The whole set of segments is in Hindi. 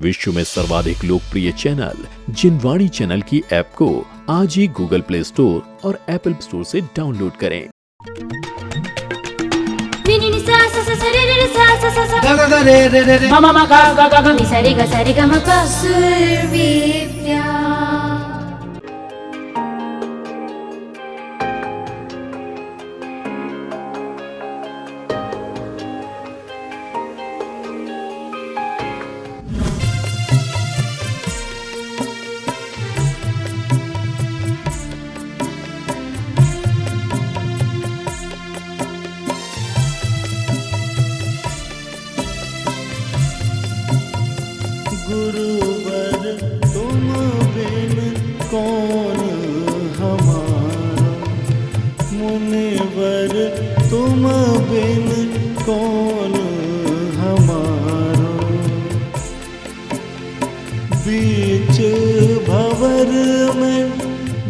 विश्व में सर्वाधिक लोकप्रिय चैनल जिनवाणी चैनल की ऐप को आज ही गूगल प्ले स्टोर और एप्पल स्टोर से डाउनलोड करें। गुरुवर तुम बिन कौन हमारा, मुनिवर तुम बिन कौन हमारा। बीच भंवर में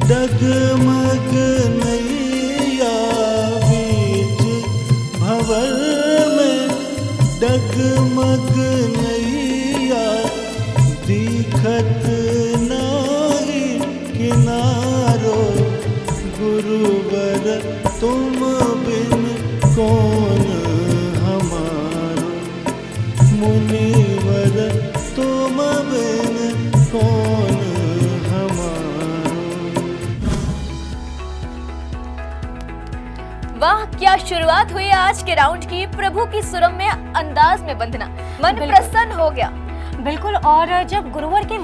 डगमग नैया, बीच भंवर में डगमग नैया, दिखत नाही किनारो। गुरुवर तुम बिन कौन हमारो, मुनिवर तुम बिन कौन हमारो। वाह, क्या शुरुआत हुई आज के राउंड की। प्रभु की सुरम्य अंदाज में वंदना, मन प्रसन्न हो गया। बिल्कुल। और जब गुरुवर की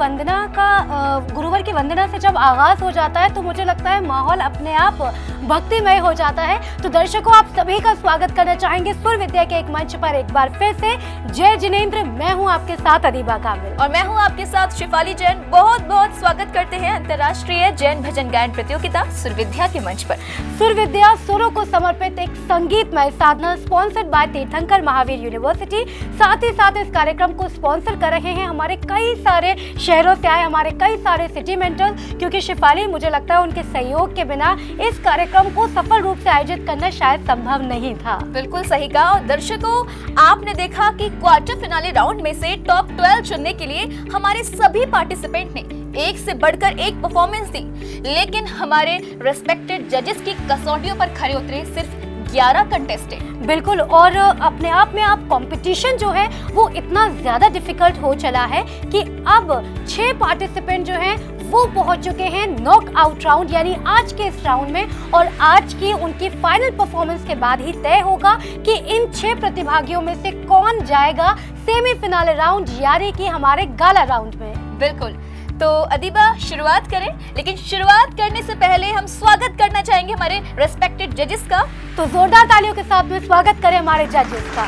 वंदना से जब आगाज हो जाता है तो मुझे लगता है माहौल अपने आप भक्तिमय हो जाता है। तो दर्शकों, आप सभी का स्वागत करना चाहेंगे सुर विद्या के एक मंच पर एक बार फिर से। जय जिनेंद्र, मैं हूं आपके साथ अदीबा कामिल और मैं हूं आपके साथ शिफाली जैन। बहुत बहुत स्वागत करते हैं अंतर्राष्ट्रीय जैन भजन गायन प्रतियोगिता सुर विद्या के मंच पर। सुर विद्या सुरों को समर्पित एक संगीतमय साधना, स्पॉन्सर्ड बाय तीर्थंकर महावीर यूनिवर्सिटी। साथ ही साथ इस कार्यक्रम को स्पॉन्सर कर रहे हैं हमारे कई सारे शहरों से आए हमारे कई सारे सिटी मेंटर्स, क्योंकि शिफाली, मुझे लगता है उनके सहयोग के बिना इस कार्यक्रम को सफल रूप से आयोजित करना शायद संभव नहीं था। बिल्कुल सही कहा। और दर्शकों, आपने देखा कि क्वार्टर फिनाले राउंड में से टॉप 12 चुनने के लिए हमारे सभी पार्टिसिपेंट ने एक से बढ़कर एक परफॉर्मेंस दी, लेकिन हमारे रेस्पेक्टेड जजेस की कसौटियों पर खरे उतरे सिर्फ 11 कंटेस्टेंट। बिल्कुल। और अपने आप में आप कंपटीशन जो है वो इतना ज्यादा डिफिकल्ट हो चला है कि अब 6 पार्टिसिपेंट जो हैं वो पहुंच चुके हैं नॉक आउट राउंड, यानी आज के इस राउंड में। और आज की उनकी फाइनल परफॉर्मेंस के बाद ही तय होगा कि इन 6 प्रतिभागियों में से कौन जाएगा सेमीफिनाले राउंड, यानी कि हमारे गाला राउंड में। बिल्कुल। तो अदीबा, शुरुआत करें, लेकिन शुरुआत करने से पहले हम स्वागत करना चाहेंगे हमारे रेस्पेक्टेड जजेस का। तो जोरदार तालियों के साथ में स्वागत करें हमारे जजेस का।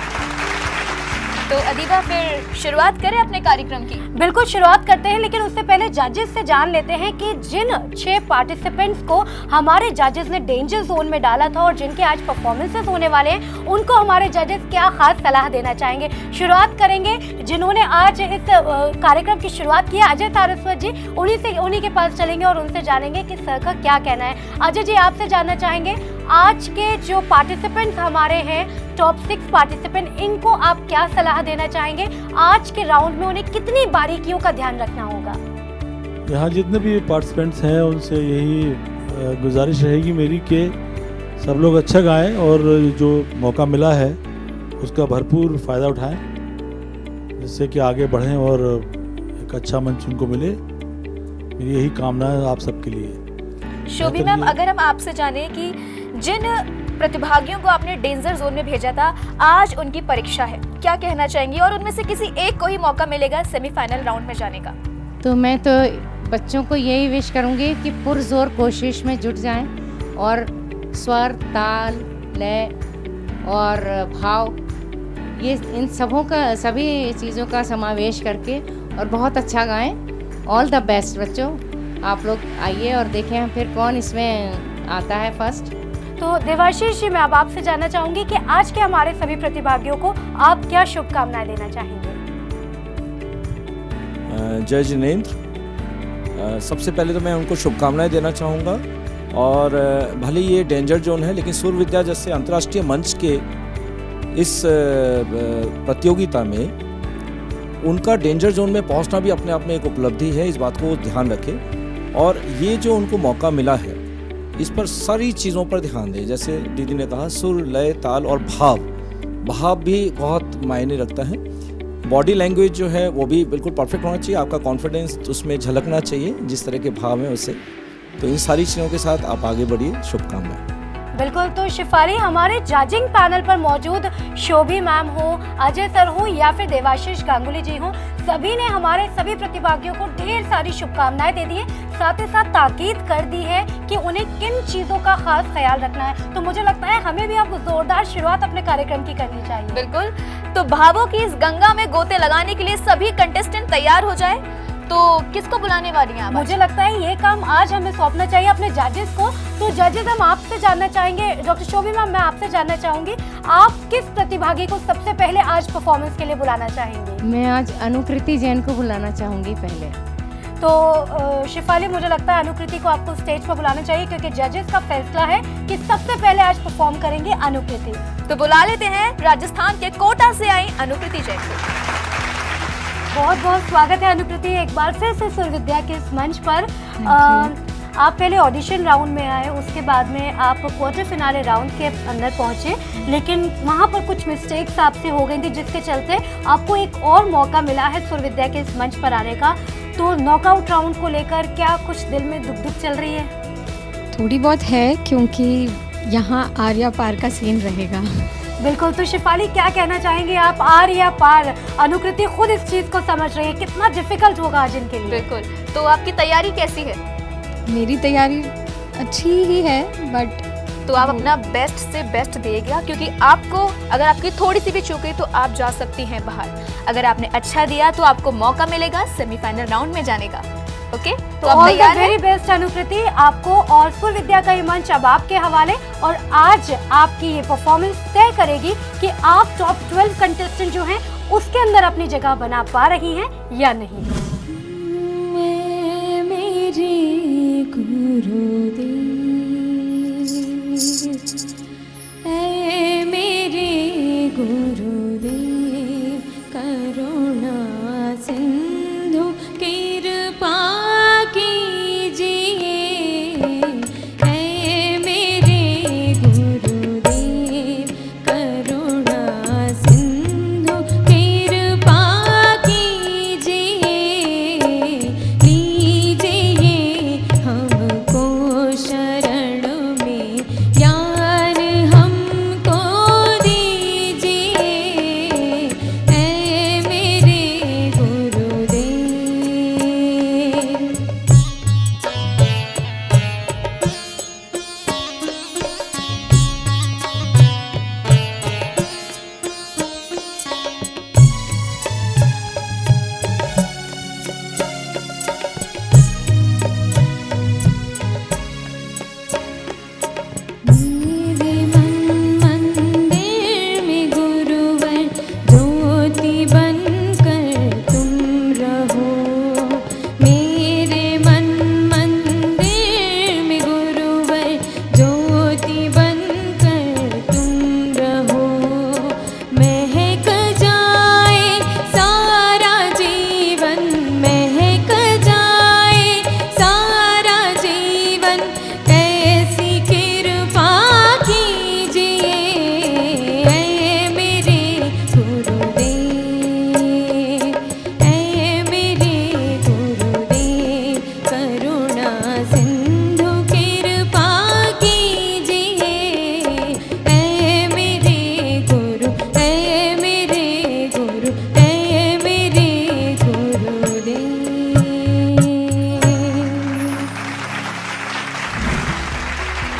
तो अदीबा, फिर शुरुआत करें अपने कार्यक्रम की। बिल्कुल, शुरुआत करते हैं, लेकिन उससे पहले जजेस से जान लेते हैं कि जिन 6 पार्टिसिपेंट्स को हमारे जजेस ने डेंजर जोन में डाला था और जिनके आज परफॉर्मेंसेस होने वाले हैं, उनको हमारे जजेस क्या खास सलाह देना चाहेंगे। शुरुआत करेंगे जिन्होंने आज इस कार्यक्रम की शुरुआत की है, अजय सारस्वत जी। उन्हीं के पास चलेंगे और उनसे जानेंगे कि सर का क्या कहना है। अजय जी, आपसे जानना चाहेंगे, आज के जो पार्टिसिपेंट्स हमारे हैं, टॉप 6 पार्टिसिपेंट, इनको आप क्या सलाह देना चाहेंगे? आज के राउंड में उन्हें कितनी बारीकियों का ध्यान रखना होगा? यहाँ जितने भी पार्टिसिपेंट्स हैं उनसे यही गुजारिश रहेगी मेरी कि सब लोग अच्छा गाएं और जो मौका मिला है उसका भरपूर फ़ायदा उठाएं, जिससे कि आगे बढ़ें और एक अच्छा मंच उनको मिले। मेरी यही कामना है आप सबके लिए। शोभी मैम, अगर हम आपसे जाने कि जिन प्रतिभागियों को आपने डेंजर जोन में भेजा था, आज उनकी परीक्षा है, क्या कहना चाहेंगी? और उनमें से किसी एक को ही मौका मिलेगा सेमीफाइनल राउंड में जाने का। तो मैं तो बच्चों को यही विश करूंगी कि पुरजोर कोशिश में जुट जाएं और स्वर, ताल, लय और भाव, ये इन सभी चीज़ों का समावेश करके और बहुत अच्छा गाएं। ऑल द बेस्ट बच्चों। आप लोग आइए और देखें फिर कौन इसमें आता है फर्स्ट। तो देवाशीष जी, मैं अब आपसे जानना चाहूंगी कि आज के हमारे सभी प्रतिभागियों को आप क्या शुभकामनाएं देना चाहेंगे? जय जिनेंद्र, सबसे पहले तो मैं उनको शुभकामनाएं देना चाहूँगा। और भले ये डेंजर जोन है, लेकिन सुर विद्या जैसे अंतर्राष्ट्रीय मंच के इस प्रतियोगिता में उनका डेंजर जोन में पहुंचना भी अपने आप में एक उपलब्धि है, इस बात को ध्यान रखें। और ये जो उनको मौका मिला है, इस पर सारी चीज़ों पर ध्यान दें। जैसे दीदी ने कहा, सुर, लय, ताल और भाव भी बहुत मायने रखता है। बॉडी लैंग्वेज जो है वो भी बिल्कुल परफेक्ट होना चाहिए, आपका कॉन्फिडेंस उसमें झलकना चाहिए जिस तरह के भाव हैं उससे। तो इन सारी चीज़ों के साथ आप आगे बढ़िए, शुभकामनाएं। बिल्कुल। तो शिफाली, हमारे जजिंग पैनल पर मौजूद शोभी मैम हो, अजय सर हो या फिर देवाशीष गांगुली जी हो, सभी ने हमारे सभी प्रतिभागियों को ढेर सारी शुभकामनाएं दे दी है, साथ ही साथ ताकीद कर दी है कि उन्हें किन चीजों का खास ख्याल रखना है। तो मुझे लगता है हमें भी अब जोरदार शुरुआत अपने कार्यक्रम की करनी चाहिए। बिल्कुल। तो भावों की इस गंगा में गोते लगाने के लिए सभी कंटेस्टेंट तैयार हो जाए। तो किसको बुलाने वाली हैं आप? मुझे लगता है ये काम आज हमें सौंपना चाहिए अपने जजेस को। तो जजेस, हम आपसे जानना चाहेंगे, डॉक्टर शोभी मैम, मैं आपसे जानना चाहूंगी, आप किस प्रतिभागी को सबसे पहले आज परफॉर्मेंस के लिए बुलाना चाहेंगे? मैं आज अनुकृति जैन को बुलाना चाहूँगी पहले। तो शिफाली, मुझे लगता है अनुकृति को आपको स्टेज पर बुलाना चाहिए, क्योंकि जजेस का फैसला है कि सबसे पहले आज परफॉर्म करेंगे अनुकृति। तो बुला लेते हैं राजस्थान के कोटा से आई अनुकृति जैन को। बहुत बहुत स्वागत है अनुकृति एक बार फिर से सुर विद्या के इस मंच पर। आप पहले ऑडिशन राउंड में आए, उसके बाद में आप क्वार्टर फिनाले राउंड के अंदर पहुंचे, लेकिन वहां पर कुछ मिस्टेक्स आपसे हो गई थी, जिसके चलते आपको एक और मौका मिला है सुर विद्या के इस मंच पर आने का। तो नॉकआउट राउंड को लेकर क्या कुछ दिल में दुख चल रही है? थोड़ी बहुत है, क्योंकि यहाँ आर्या पार का सीन रहेगा। बिल्कुल। तो शिफाली, क्या कहना चाहेंगे आप? आर या पार, अनुकृति खुद इस चीज को समझ रही है, कितना डिफिकल्ट होगा आज इनके लिए। बिल्कुल। तो आपकी तैयारी कैसी है? मेरी तैयारी अच्छी ही है, बट तो आप अपना बेस्ट से बेस्ट दिएगा, क्योंकि आपको अगर आपकी थोड़ी सी भी चूक गई तो आप जा सकती हैं बाहर। अगर आपने अच्छा दिया तो आपको मौका मिलेगा सेमीफाइनल राउंड में जाने का। ओके, तो आप तैयार हैं? वेरी बेस्ट अनुकृति आपको, और सुर विद्या का ये मंच अब आपके हवाले। और आज आपकी ये परफॉर्मेंस तय करेगी कि आप टॉप 12 कंटेस्टेंट जो हैं उसके अंदर अपनी जगह बना पा रही हैं या नहीं। मेरे गुरुदेव, ऐ मेरे गुरुदेव, करुणा सिंधु कृपा कीजिए, ऐ मेरे गुरुदेव, करुणा सिंधु कृपा कीजिए, लीजिए हमको शरण में, ज्ञान हमको दीजिए, ऐ मेरे गुरुदेव। मेरे मन मंदिर में गुरुवर, ज्योति बनकर तुम रहो, मेरे मन मंदिर में गुरुवर, ज्योति बनकर तुम रहो, महक जाए सारा जीवन, महक जाए सारा जीवन, कैसी कृपा कीजिए, ऐ मेरे गुरुदेव, ऐ मेरे गुरुदेव, करुणा सिंधु कृपा कीजिए, ऐ मेरे गुरु, ऐ मेरे गुरु, ऐ मेरे गुरुदेव।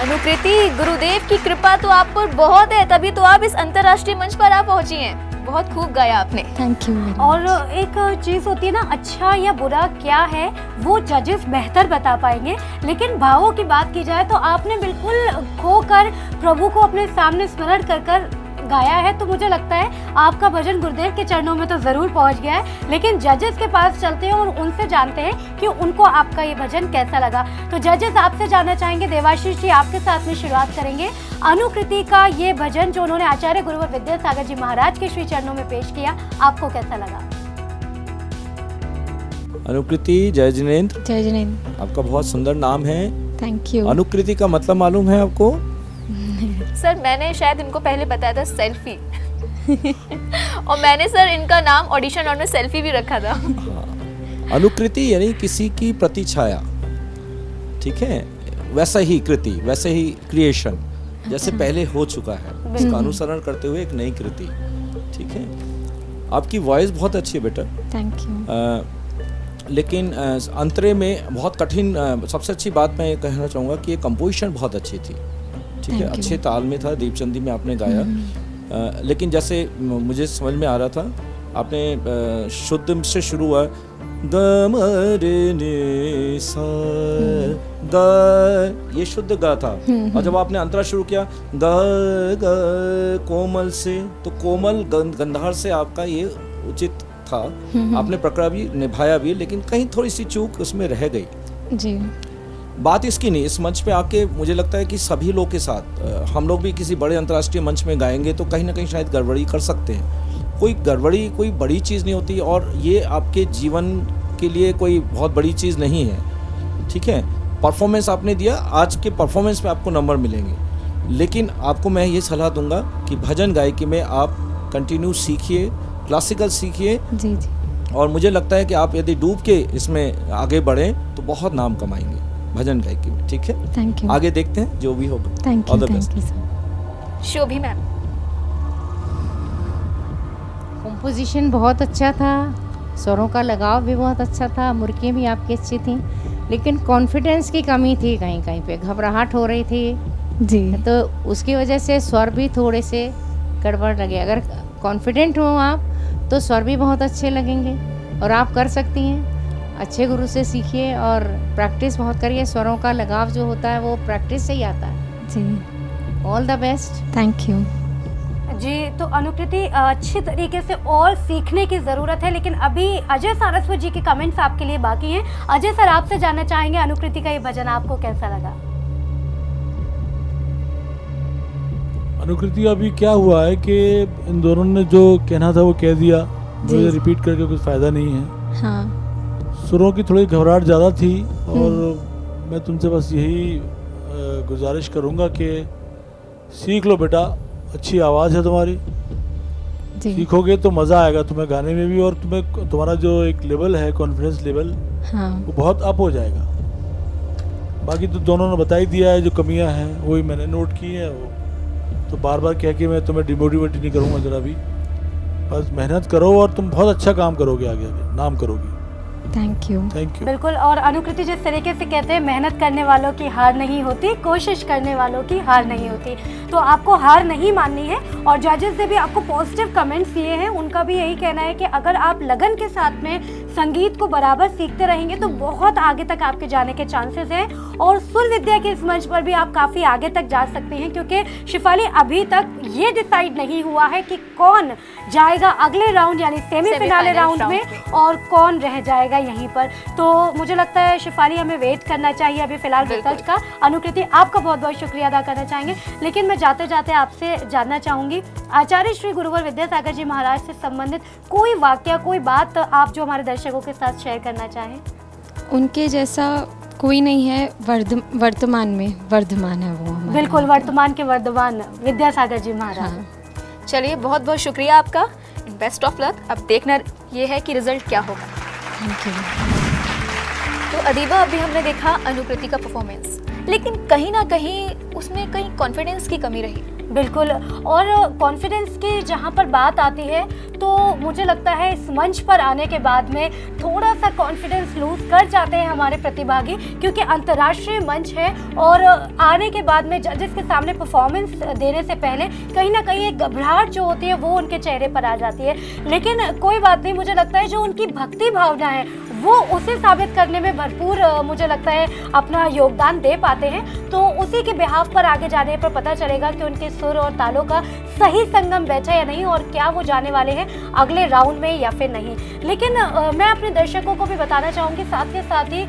अनुकृति, गुरुदेव की कृपा तो आप पर बहुत है, तभी तो आप इस अंतर्राष्ट्रीय मंच पर आप पहुंची हैं। बहुत खूब गाया आपने। Thank you. और एक चीज होती है ना, अच्छा या बुरा क्या है वो जजेस बेहतर बता पाएंगे, लेकिन भावों की बात की जाए तो आपने बिल्कुल खोकर प्रभु को अपने सामने स्मरण कर कर गाया है। तो मुझे लगता है आपका भजन गुरुदेव के चरणों में तो जरूर पहुंच गया है। लेकिन जजेस के पास चलते हैं और उनसे जानते हैं कि उनको आपका ये भजन कैसा लगा। तो जजेस, आपसे जानना चाहेंगे, देवाशीष जी आपके साथ में शुरुआत करेंगे। अनुकृति का ये भजन जो उन्होंने आचार्य गुरुवर विद्यासागर जी महाराज के श्री चरणों में पेश किया, आपको कैसा लगा? अनुकृति, जय जिनेंद्र। जय जिनेंद्र। आपका बहुत सुंदर नाम है। Thank you. अनुकृति का मतलब मालूम है आपको? सर मैंने शायद इनको पहले बताया था सेल्फी और मैंने सर इनका नाम ऑडिशन राउंड में सेल्फी भी रखा था। अनुकृति यानी किसी की प्रतिछाया, ठीक है, वैसा ही कृति, वैसे ही क्रिएशन, जैसे पहले हो चुका है उसका अनुसरण करते हुए एक नई कृति, ठीक है। आपकी वॉइस बहुत अच्छी है बेटा। Thank you. लेकिन अंतरे में बहुत कठिन, सबसे अच्छी बात मैं ये कहना चाहूँगा कि ये कंपोजिशन बहुत अच्छी थी, ठीक है, अच्छे ताल में था, दीपचंदी में आपने गाया। लेकिन जैसे मुझे समझ में आ रहा था, आपने शुद्ध से शुरू हुआ ग म रे नि सा ग, ये शुद्ध गा था, और जब आपने अंतरा शुरू किया ग ग कोमल से, तो कोमल गंधार से आपका ये उचित था, आपने प्रकरण भी निभाया भी, लेकिन कहीं थोड़ी सी चूक उसमें रह गई जी। बात इसकी नहीं, इस मंच पे आके मुझे लगता है कि सभी लोग के साथ, हम लोग भी किसी बड़े अंतर्राष्ट्रीय मंच में गाएंगे तो कहीं ना कहीं शायद गड़बड़ी कर सकते हैं। कोई गड़बड़ी कोई बड़ी चीज़ नहीं होती, और ये आपके जीवन के लिए कोई बहुत बड़ी चीज़ नहीं है, ठीक है। परफॉर्मेंस आपने दिया, आज के परफॉर्मेंस पे आपको नंबर मिलेंगे, लेकिन आपको मैं ये सलाह दूंगा कि भजन गायकी में आप कंटिन्यू सीखिए, क्लासिकल सीखिए जी जी। और मुझे लगता है कि आप यदि डूब के इसमें आगे बढ़ें तो बहुत नाम कमाएंगे भजन गायकी में, ठीक है। Thank you. आगे देखते हैं जो भी होगा। Thank All you. the best. Thank you sir. शोभी ma'am. Composition बहुत अच्छा था, स्वरों का लगाव भी बहुत अच्छा था, मुर्कियाँ भी आपकी अच्छी थी, लेकिन कॉन्फिडेंस की कमी थी, कहीं कहीं पे घबराहट हो रही थी जी। तो उसकी वजह से स्वर भी थोड़े से गड़बड़ लगे। अगर कॉन्फिडेंट हो आप तो स्वर भी बहुत अच्छे लगेंगे और आप कर सकती हैं। अच्छे गुरु से सीखिए और प्रैक्टिस बहुत करिए। स्वरों का लगाव जो होता है वो प्रैक्टिस से ही आता है जी। All the best. Thank you जी। तो अनुकृति, अच्छी तरीके से और सीखने की ज़रूरत है, लेकिन अभी अजय सारस्वत जी के कमेंट्स आपके लिए बाकी हैं। अजय सर, आपसे जानना चाहेंगे अनुकृति का ये भजन आपको कैसा लगा? अनुकृति, अभी क्या हुआ है कि इन दोनों ने जो कहना था वो कह दिया, मुझे रिपीट करके कुछ फ़ायदा नहीं है। हाँ। सुरों की थोड़ी घबराहट ज़्यादा थी, और मैं तुमसे बस यही गुजारिश करूँगा कि सीख लो बेटा, अच्छी आवाज़ है तुम्हारी, जी। सीखोगे तो मज़ा आएगा तुम्हें गाने में भी, और तुम्हें तुम्हारा जो एक लेवल है, कॉन्फिडेंस लेवल, हाँ। वो बहुत अप हो जाएगा। बाकी तो दोनों ने बता ही दिया है, जो कमियां हैं वही मैंने नोट की हैं, वो तो बार बार कह के मैं तुम्हें डिमोटिवेट नहीं करूँगा ज़रा भी। बस मेहनत करो और तुम बहुत अच्छा काम करोगे, आगे आगे नाम करोगी। Thank you. Thank you. बिल्कुल। और अनुकृति जिस तरीके से कहते हैं, मेहनत करने वालों की हार नहीं होती, कोशिश करने वालों की हार नहीं होती, तो आपको हार नहीं माननी है। और जजेस ने भी आपको पॉजिटिव कमेंट्स दिए हैं, उनका भी यही कहना है कि अगर आप लगन के साथ में संगीत को बराबर सीखते रहेंगे तो बहुत आगे तक आपके जाने के चांसेस हैं, और सुर विद्या के इस मंच पर भी आप काफ़ी आगे तक जा सकते हैं, क्योंकि शिफाली अभी तक ये डिसाइड नहीं हुआ है कि कौन जाएगा अगले राउंड यानी सेमीफिनाले राउंड में और कौन रह जाएगा यहीं पर। तो मुझे लगता है शिफाली, हमें वेट करना चाहिए अभी फिलहाल रिजल्ट का। अनुकृति, आपका बहुत बहुत शुक्रिया अदा करना चाहेंगे, लेकिन मैं जाते जाते आपसे जानना चाहूँगी, आचार्य श्री गुरुवर विद्यासागर जी महाराज से संबंधित कोई वाक्य, कोई बात आप जो हमारे दर्शकों के साथ शेयर करना चाहें? उनके जैसा कोई नहीं है वर्तमान में, वर्धमान है वो हमारा। बिल्कुल, वर्तमान के वर्धमान विद्यासागर जी महाराज। हाँ। चलिए, बहुत बहुत शुक्रिया आपका, बेस्ट ऑफ लक। अब देखना ये है कि रिजल्ट क्या होगा। Thank you. तो अदीबा, अभी हमने देखा अनुकृति का परफॉर्मेंस, लेकिन कहीं ना कहीं उसमें कहीं कॉन्फिडेंस की कमी रही। बिल्कुल। और कॉन्फिडेंस की जहाँ पर बात आती है तो मुझे लगता है इस मंच पर आने के बाद में थोड़ा सा कॉन्फिडेंस लूज कर जाते हैं हमारे प्रतिभागी, क्योंकि अंतर्राष्ट्रीय मंच है और आने के बाद में जजेस के सामने परफॉर्मेंस देने से पहले कहीं ना कहीं एक घबराहट जो होती है वो उनके चेहरे पर आ जाती है। लेकिन कोई बात नहीं, मुझे लगता है जो उनकी भक्ति भावना है वो उसे साबित करने में भरपूर मुझे लगता है अपना योगदान दे पाते हैं। तो उसी के बिहाफ पर आगे जाने पर पता चलेगा कि उनके सुर और तालों का सही संगम बैठा या नहीं, और क्या वो जाने वाले हैं अगले राउंड में या फिर नहीं। लेकिन मैं अपने दर्शकों को भी बताना चाहूँगी साथ के साथ ही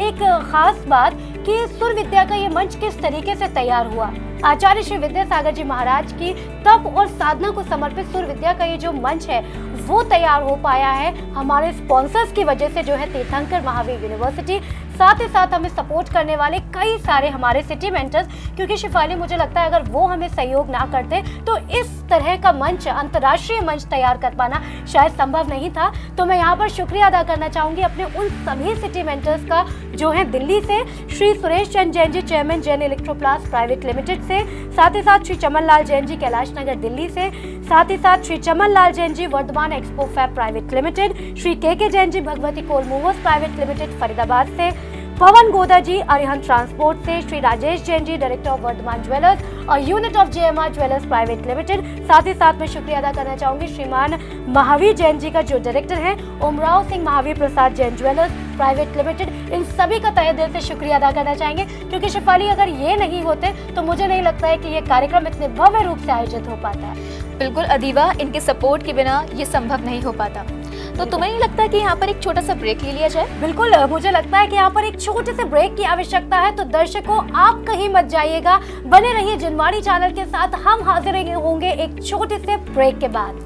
एक ख़ास बात कि सुर विद्या का ये मंच किस तरीके से तैयार हुआ। आचार्य श्री विद्यासागर जी महाराज की तप और साधना को समर्पित सुर विद्या का ये जो मंच है वो तैयार हो पाया है हमारे स्पॉन्सर्स की वजह से, जो है तीर्थंकर महावीर यूनिवर्सिटी, साथ ही साथ हमें सपोर्ट करने वाले कई सारे हमारे सिटी मेंटर्स, क्योंकि शिफाली मुझे लगता है अगर वो हमें सहयोग ना करते तो इस तरह का मंच, अंतर्राष्ट्रीय मंच तैयार कर पाना शायद संभव नहीं था। तो मैं यहाँ पर शुक्रिया अदा करना चाहूंगी अपने उन सभी सिटी मेंटर्स का जो है दिल्ली से Shri Suresh Chand Jain ji, chairman Jain electroplast private limited से, साथ ही साथ श्री चमन लाल जैन जी कैलाश नगर दिल्ली से, साथ ही साथ Shri Chaman Lal Jain ji Vardhman expo fab private limited, Shri K Jain ji Bhagwati coal movers private limited Faridabad से, पवन गोदा जी अरिहंत ट्रांसपोर्ट से, Shri Rajesh Jain ji director of Vardhman jewellers और unit of JMR jewellers private limited. साथ ही साथ मैं शुक्रिया अदा करना चाहूंगी श्रीमान महावीर जैन जी का जो डायरेक्टर है Umrao Singh Mahavir Prasad Jain jewellers private limited. इन सभी का तहे दिल से शुक्रिया अदा करना चाहेंगे, क्योंकि शिफाली अगर ये नहीं होते तो मुझे नहीं लगता है कि ये कार्यक्रम इतने भव्य रूप से आयोजित हो पाता है। बिल्कुल अदीबा, इनके सपोर्ट के बिना ये संभव नहीं हो पाता। तो तुम्हें नहीं लगता कि यहाँ पर एक छोटा सा ब्रेक ले लिया जाए? बिल्कुल, मुझे लगता है कि यहाँ पर एक छोटे से ब्रेक की आवश्यकता है। तो दर्शकों, आप कहीं मत जाइएगा, बने रहिए जिनवाणी चैनल के साथ। हम हाजिर होंगे एक छोटे से ब्रेक के बाद।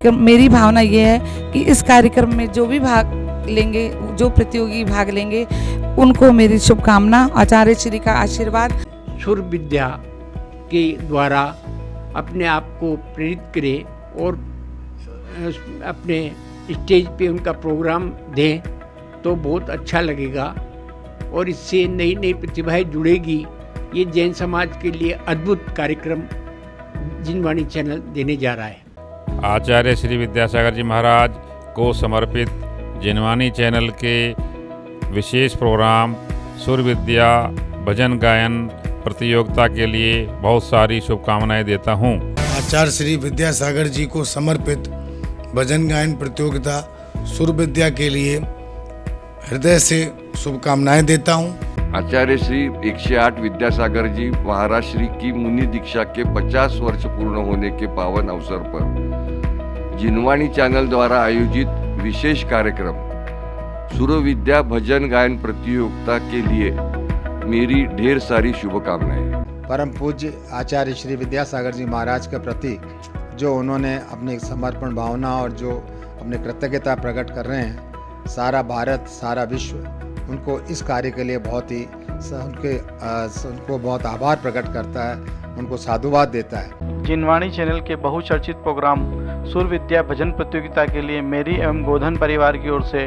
मेरी भावना ये है कि इस कार्यक्रम में जो भी भाग लेंगे, जो प्रतियोगी भाग लेंगे, उनको मेरी शुभकामना, आचार्य श्री का आशीर्वाद। सुर विद्या के द्वारा अपने आप को प्रेरित करें और अपने स्टेज पे उनका प्रोग्राम दें तो बहुत अच्छा लगेगा और इससे नई नई प्रतिभाएं जुड़ेगी। ये जैन समाज के लिए अद्भुत कार्यक्रम जिनवाणी चैनल देने जा रहा है। आचार्य श्री विद्यासागर जी महाराज को समर्पित जिनवाणी चैनल के विशेष प्रोग्राम सुर विद्या भजन गायन प्रतियोगिता के लिए बहुत सारी शुभकामनाएं देता हूं। आचार्य श्री विद्यासागर जी को समर्पित भजन गायन प्रतियोगिता सुर विद्या के लिए हृदय से शुभकामनाएं देता हूं। आचार्य श्री 108 विद्यासागर जी महाराज श्री की मुनि दीक्षा के 50 वर्ष पूर्ण होने के पावन अवसर पर जिनवाणी चैनल द्वारा आयोजित विशेष कार्यक्रम सुर विद्या भजन गायन प्रतियोगिता के लिए मेरी ढेर सारी शुभकामनाएं। परम पूज्य आचार्य श्री विद्यासागर जी महाराज के प्रति जो उन्होंने अपनी समर्पण भावना और जो अपनी कृतज्ञता प्रकट कर रहे हैं, सारा भारत, सारा विश्व उनको इस कार्य के लिए बहुत ही उनको बहुत आभार प्रकट करता है, उनको साधुवाद देता है। जिनवाणी चैनल के बहुचर्चित प्रोग्राम सुर विद्या भजन प्रतियोगिता के लिए मेरी एवं गोधन परिवार की ओर से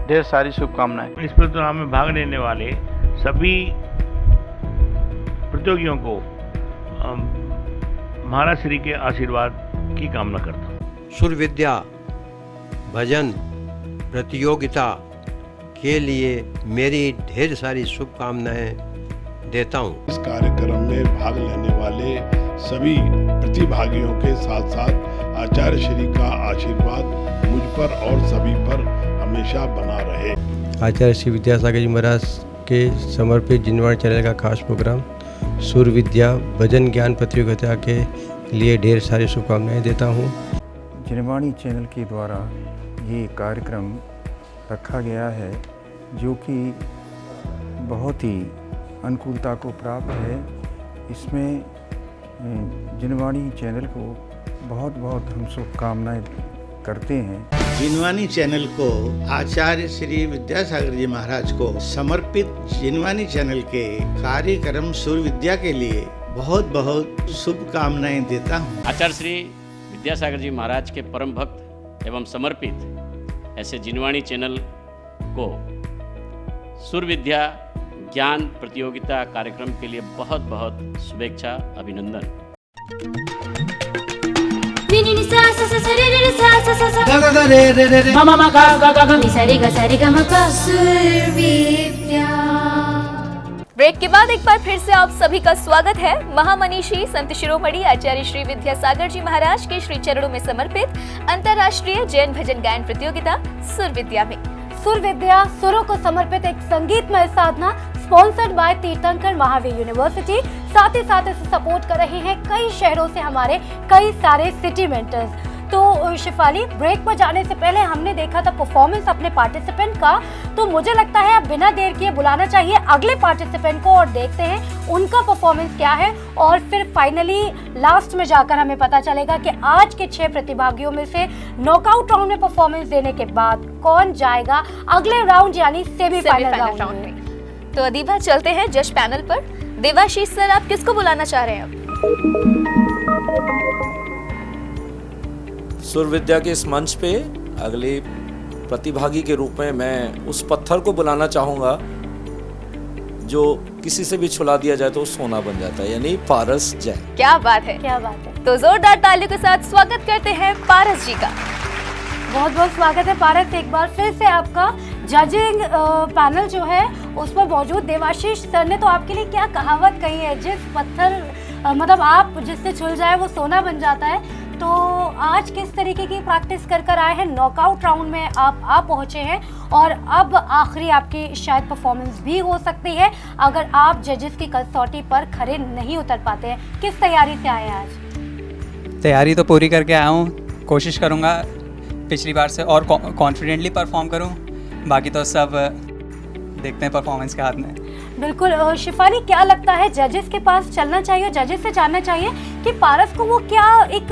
ढेर सारी शुभकामनाएं। इस प्रोग्राम में भाग लेने वाले सभी प्रतियोगियों को महाराज श्री के आशीर्वाद की कामना करता हूँ। सुर विद्या भजन प्रतियोगिता के लिए मेरी ढेर सारी शुभकामनाएं देता हूँ। इस कार्यक्रम में भाग लेने वाले सभी प्रतिभागियों के साथ साथ आचार्य श्री का आशीर्वाद मुझ पर और सभी पर हमेशा बना रहे। आचार्य श्री विद्यासागर जी महाराज के समर्पित जिनवाणी चैनल का खास प्रोग्राम सुर विद्या भजन ज्ञान प्रतियोगिता के लिए ढेर सारी शुभकामनाएं देता हूँ। जिनवाणी चैनल के द्वारा ये कार्यक्रम रखा गया है जो कि बहुत ही अनुकूलता को प्राप्त है। इसमें जिनवाणी चैनल को बहुत बहुत हम शुभकामनाएं करते हैं। जिनवाणी चैनल को आचार्य श्री विद्यासागर जी महाराज को समर्पित जिनवाणी चैनल के कार्यक्रम सुर विद्या के लिए बहुत बहुत शुभकामनाएं देता हूँ। आचार्य श्री विद्यासागर जी महाराज के परम भक्त एवं समर्पित ऐसे जिनवाणी चैनल को सुर विद्या ज्ञान प्रतियोगिता कार्यक्रम के लिए बहुत बहुत शुभेच्छा, अभिनंदन। ब्रेक के बाद एक बार फिर से आप सभी का स्वागत है महामनीषी संत शिरोमणि आचार्य श्री विद्यासागर जी महाराज के श्री चरणों में समर्पित अंतर्राष्ट्रीय जैन भजन गायन प्रतियोगिता सुर विद्या में। सुर विद्या सुरों को समर्पित एक संगीतमय साधना स्पॉन्सर्ड बाय तीर्थंकर महावीर यूनिवर्सिटी। साथ ही साथ इसे सपोर्ट कर रहे हैं कई शहरों से हमारे कई सारे सिटी मेंटर्स। तो शिफाली, ब्रेक पर जाने से पहले हमने देखा था परफॉर्मेंस अपने पार्टिसिपेंट का, तो मुझे लगता है अब बिना देर किए बुलाना चाहिए अगले पार्टिसिपेंट को और देखते हैं उनका परफॉर्मेंस क्या है, और फिर फाइनली लास्ट में जाकर हमें पता चलेगा कि आज के 6 प्रतिभागियों में से नॉकआउट राउंड में परफॉर्मेंस देने के बाद कौन जाएगा अगले राउंड यानी सेमीफाइनल राउंड में। तो अदीबा, चलते हैं जज पैनल पर। देवाशीष सर, आप किसको बुलाना चाह रहे हैं अब? सुर विद्या के इस मंच पे अगले प्रतिभागी के रूप में मैं उस पत्थर को बुलाना चाहूंगा जो किसी से भी छुला दिया जाए तो सोना बन जाता है, यानी पारस जैन। क्या बात है, क्या बात है। तो जोरदार तालियों के साथ स्वागत करते हैं पारस जी का। बहुत बहुत स्वागत है पारस, एक बार फिर से आपका जजिंग पैनल जो है उस पर मौजूद। देवाशीष सर ने तो आपके लिए क्या कहावत कही है, जिस पत्थर मतलब आप जिससे छुल जाए वो सोना बन जाता है। तो आज किस तरीके की प्रैक्टिस कर कर आए हैं, नॉकआउट राउंड में आप पहुंचे हैं और अब आखिरी आपकी शायद परफॉर्मेंस भी हो सकती है अगर आप जजेस की कसौटी पर खरे नहीं उतर पाते हैं। किस तैयारी से आए हैं आज? तैयारी तो पूरी करके आया हूँ, कोशिश करूँगा पिछली बार से और कॉन्फिडेंटली परफॉर्म करूँ, बाकी तो सब देखते हैं परफॉर्मेंस के हाथ में। बिल्कुल। शिफाली, क्या लगता है जजेस के पास चलना चाहिए, जजेस से जानना चाहिए कि पारस को वो क्या एक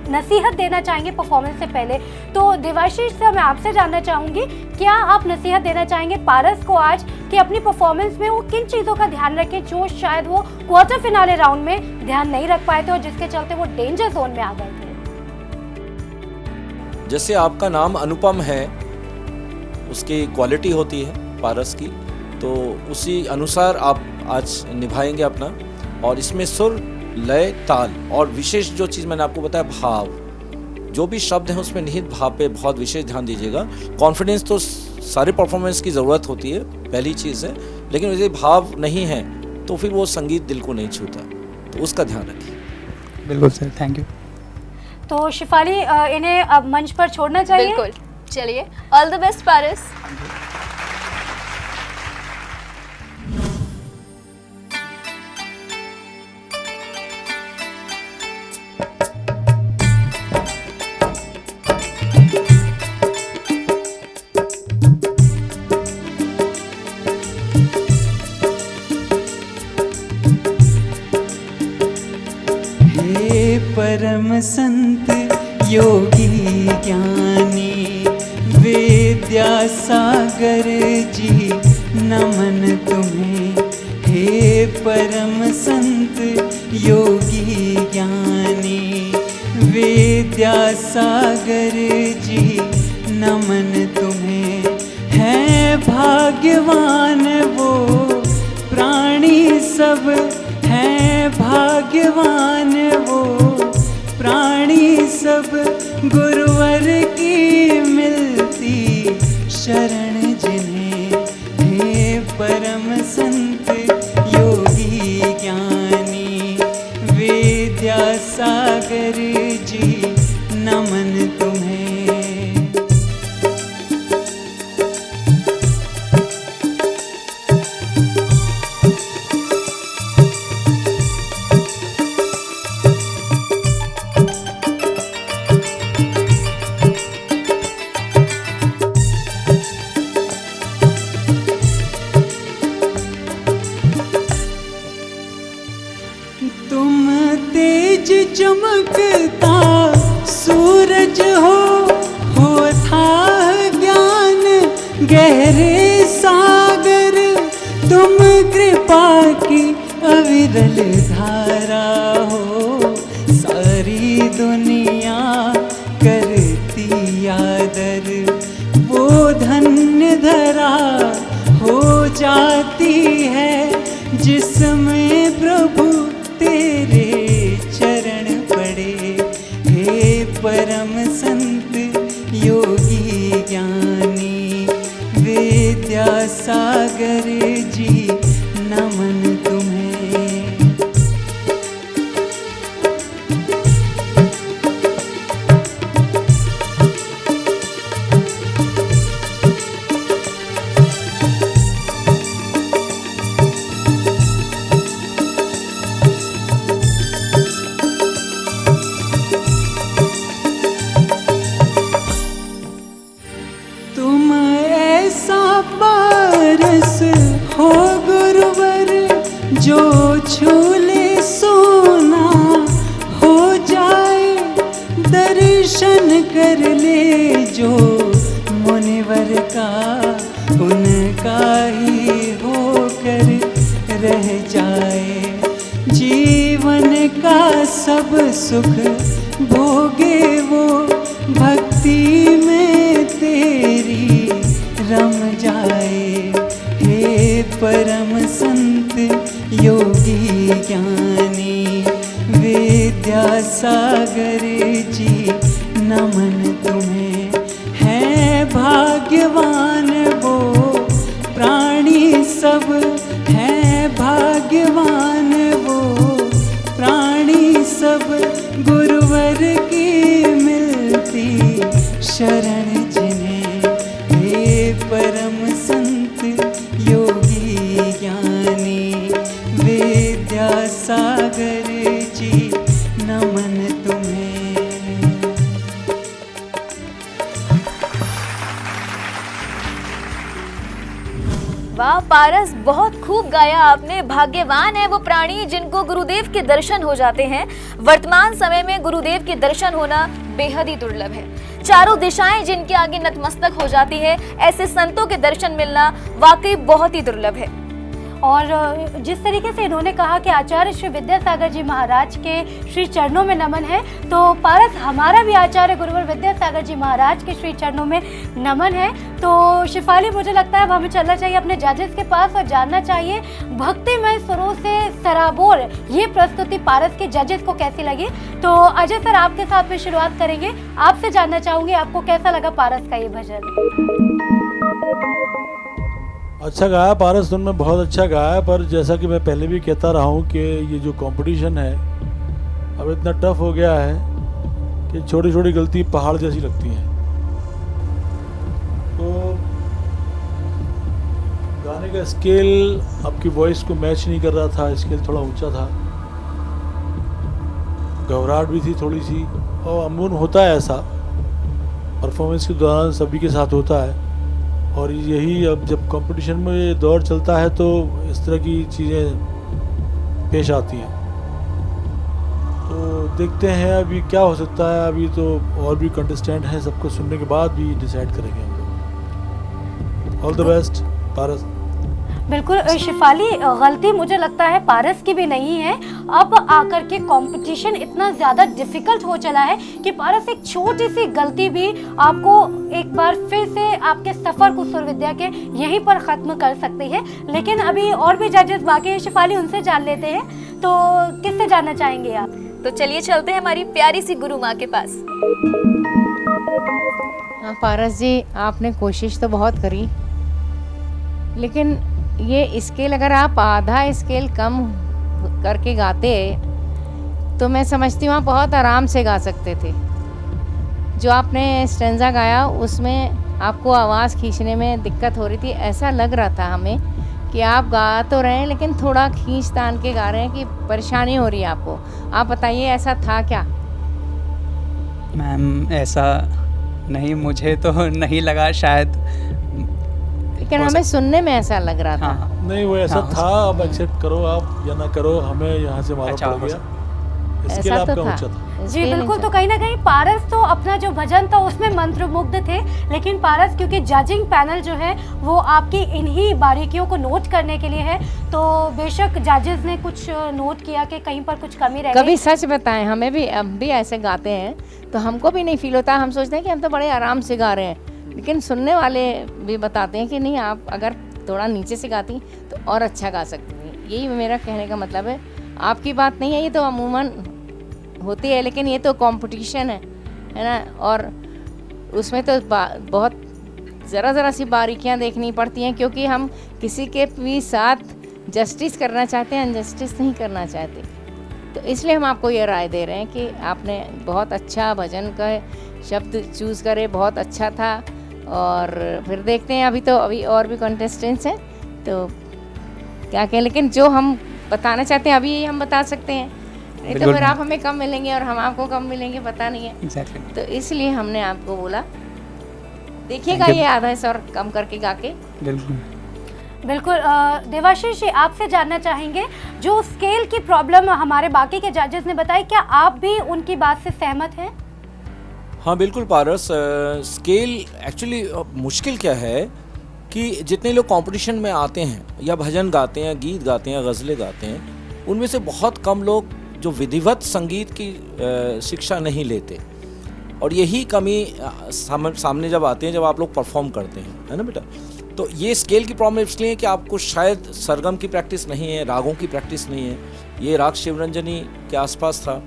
नसीहत देना चाहेंगे परफॉर्मेंस से पहले? तो देवाशीष से मैं आपसे जानना चाहूँगी, क्या आप नसीहत देना चाहेंगे पारस को आज कि अपनी परफॉर्मेंस में वो किन चीज़ों का ध्यान रखें जो शायद वो क्वार्टर फिनाले राउंड में ध्यान नहीं रख पाए थे और जिसके चलते वो डेंजर जोन में आ गए थे? जैसे आपका नाम अनुपम है, उसकी क्वालिटी होती है पारस की, तो उसी अनुसार आप आज निभाएंगे अपना। और इसमें सुर, लय, ताल और विशेष जो चीज़ मैंने आपको बताया भाव, जो भी शब्द हैं उसमें निहित भाव पे बहुत विशेष ध्यान दीजिएगा। कॉन्फिडेंस तो सारे परफॉर्मेंस की ज़रूरत होती है, पहली चीज़ है, लेकिन यदि भाव नहीं है तो फिर वो संगीत दिल को नहीं छूता, तो उसका ध्यान रखिए। बिल्कुल सर, थैंक यू। तो शिफाली, इन्हें अब मंच पर छोड़ना चाहिए। बिल्कुल, चलिए, ऑल द बेस्ट पारस। परम संत योगी ज्ञानी विद्यासागर जी नमन तुम्हें। हे परम संत योगी ज्ञानी विद्यासागर जी नमन तुम्हें। है भाग्यवान वो प्राणी सब, है भाग्यवान वो प्राणी सब, गुरुवर की मिलती शरण जिन्हें। हे परम संत योगी ज्ञानी विद्यासागर जी नमन तुम्हें। चमकता सूरज हो था ज्ञान गहरे सागर। तुम कृपा की अविरल धारा हो, सारी दुनिया करती आदर। वो धन्य धरा हो जाती है जिसमें प्रभु तेरे चरण पड़े। हे परम संत योगी ज्ञानी विद्यासागर जी नमन तुम्हें। फूल सोना हो जाए, दर्शन कर ले जो मुनिवर का, उनका ही होकर रह जाए। जीवन का सब सुख भोगे वो, भक्ति में तेरी रम जाए। हे परम संत योगी ज्ञानी विद्यासागर जी, नमन तुम्हें। है भाग्यवान वो प्राणी सब, है भाग्यवान वो प्राणी सब, गुरुवर की मिलती शरण जिन्हें। हे परम संत योगी ज्ञानी विद्यासागर जी, नमन तुम्हें। वाह पारस, बहुत खूब गाया आपने। भाग्यवान है वो प्राणी जिनको गुरुदेव के दर्शन हो जाते हैं। वर्तमान समय में गुरुदेव के दर्शन होना बेहद ही दुर्लभ है। चारों दिशाएं जिनके आगे नतमस्तक हो जाती है, ऐसे संतों के दर्शन मिलना वाकई बहुत ही दुर्लभ है। और जिस तरीके से इन्होंने कहा कि आचार्य श्री विद्यासागर जी महाराज के श्री चरणों में नमन है, तो पारस हमारा भी आचार्य गुरुवर विद्यासागर जी महाराज के श्री चरणों में नमन है। तो शिफाली, मुझे लगता है अब हमें चलना चाहिए अपने जजेस के पास और जानना चाहिए भक्तिमय सुरों से सराबोर ये प्रस्तुति पारस के जजेस को कैसी लगी। तो अजय सर, आपके साथ में शुरुआत करेंगे। आपसे जानना चाहूँगी आपको कैसा लगा पारस का ये भजन। अच्छा गाया पारस, तुमने बहुत अच्छा गाया, पर जैसा कि मैं पहले भी कहता रहा हूँ कि ये जो कंपटीशन है अब इतना टफ हो गया है कि छोटी छोटी गलती पहाड़ जैसी लगती हैं। तो गाने का स्केल आपकी वॉइस को मैच नहीं कर रहा था, स्केल थोड़ा ऊंचा था, घबराहट भी थी थोड़ी सी, और अमूमन होता है ऐसा, परफॉर्मेंस के दौरान सभी के साथ होता है। और यही अब जब कंपटीशन में ये दौर चलता है तो इस तरह की चीज़ें पेश आती हैं। तो देखते हैं अभी क्या हो सकता है। अभी तो और भी कंटेस्टेंट हैं, सबको सुनने के बाद भी डिसाइड करेंगे हम लोग। ऑल द बेस्ट पारस। बिल्कुल शिफाली, गलती मुझे लगता है पारस की भी नहीं है। अब आकर के कंपटीशन इतना ज़्यादा डिफिकल्ट हो चला है कि पारस एक छोटी सी गलती भी आपको एक बार फिर से आपके सफ़र को सुर विद्या के यहीं पर ख़त्म कर सकती है। लेकिन अभी और भी जजेस बाकी हैं शिफाली, उनसे जान लेते हैं। तो किससे जानना चाहेंगे आप? तो चलिए चलते हैं हमारी प्यारी सी गुरु माँ के पास। हाँ पारस जी, आपने कोशिश तो बहुत करी, लेकिन ये स्केल अगर आप आधा स्केल कम करके गाते तो मैं समझती हूँ आप बहुत आराम से गा सकते थे। जो आपने स्टेंजा गाया उसमें आपको आवाज़ खींचने में दिक्कत हो रही थी, ऐसा लग रहा था हमें कि आप गा तो रहे हैं लेकिन थोड़ा खींच तान के गा रहे हैं, कि परेशानी हो रही है आपको। आप बताइए ऐसा था क्या? मैम ऐसा नहीं, मुझे तो नहीं लगा, शायद लेकिन हमें सुनने में ऐसा लग रहा था। हाँ, नहीं वो ऐसा था। अब एक्सेप्ट करो आप या ना करो, हमें यहाँ से मालूम पड़ गया। इसके लिए आपका ऊंचा था। जी बिल्कुल। तो कहीं ना कहीं पारस तो अपना जो भजन था उसमें मंत्रमुग्ध थे, लेकिन पारस क्योंकि जजिंग पैनल जो है वो आपकी इन्हीं बारीकियों को नोट करने के लिए है, तो बेशक जजेस ने कुछ नोट किया कि कहीं पर कुछ कमी रह गई। कभी सच बताएं, हमें भी अब भी ऐसे गाते हैं तो हमको भी नहीं फील होता, हम सोचते हैं कि हम तो बड़े आराम से गा रहे हैं, लेकिन सुनने वाले भी बताते हैं कि नहीं, आप अगर थोड़ा नीचे से गाती तो और अच्छा गा सकती हैं। यही मेरा कहने का मतलब है। आपकी बात नहीं है, ये तो अमूमन होती है, लेकिन ये तो कंपटीशन है ना, और उसमें तो बहुत ज़रा सी बारीकियां देखनी पड़ती हैं, क्योंकि हम किसी के भी साथ जस्टिस करना चाहते हैं, अनजस्टिस नहीं करना चाहते। तो इसलिए हम आपको ये राय दे रहे हैं कि आपने बहुत अच्छा भजन का शब्द चूज़ करे, बहुत अच्छा था। और फिर देखते हैं, अभी और भी कंटेस्टेंट्स हैं तो क्या कहें, लेकिन जो हम बताना चाहते हैं अभी हम बता सकते हैं, नहीं तो फिर आप हमें कम मिलेंगे और हम आपको कम मिलेंगे, पता नहीं है। Exactly. तो इसलिए हमने आपको बोला देखिएगा ये आधा स्वर कम करके गा के। बिल्कुल। बिल्कुल। देवाशीष जी, आपसे जानना चाहेंगे, जो स्केल की प्रॉब्लम हमारे बाकी के जजेस ने बताई, क्या आप भी उनकी बात से सहमत हैं? हाँ बिल्कुल पारस, स्केल एक्चुअली मुश्किल क्या है कि जितने लोग कंपटीशन में आते हैं या भजन गाते हैं, गीत गाते हैं, गज़लें गाते हैं, उनमें से बहुत कम लोग जो विधिवत संगीत की शिक्षा नहीं लेते, और यही कमी सामने जब आते हैं जब आप लोग परफॉर्म करते हैं, है ना बेटा। तो ये स्केल की प्रॉब्लम इसलिए कि आपको शायद सरगम की प्रैक्टिस नहीं है, रागों की प्रैक्टिस नहीं है। ये राग शिवरंजनी के आसपास था,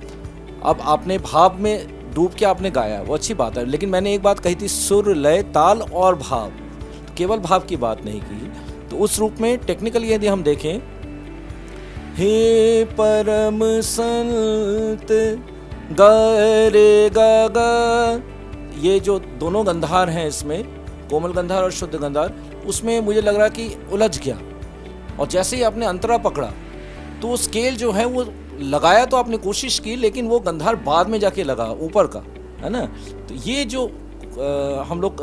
अब आपने भाव में डूब के आपने गाया, वो अच्छी बात है, लेकिन मैंने एक बात कही थी, सुर, लय, ताल और भाव, तो केवल भाव की बात नहीं की। तो उस रूप में टेक्निकली यदि हम देखें, हे परम संत गा रे गा गा, ये जो दोनों गंधार हैं इसमें, कोमल गंधार और शुद्ध गंधार, उसमें मुझे लग रहा कि उलझ गया, और जैसे ही आपने अंतरा पकड़ा तो स्केल जो है वो लगाया, तो आपने कोशिश की, लेकिन वो गंधार बाद में जाके लगा ऊपर का, है ना। तो ये जो हम लोग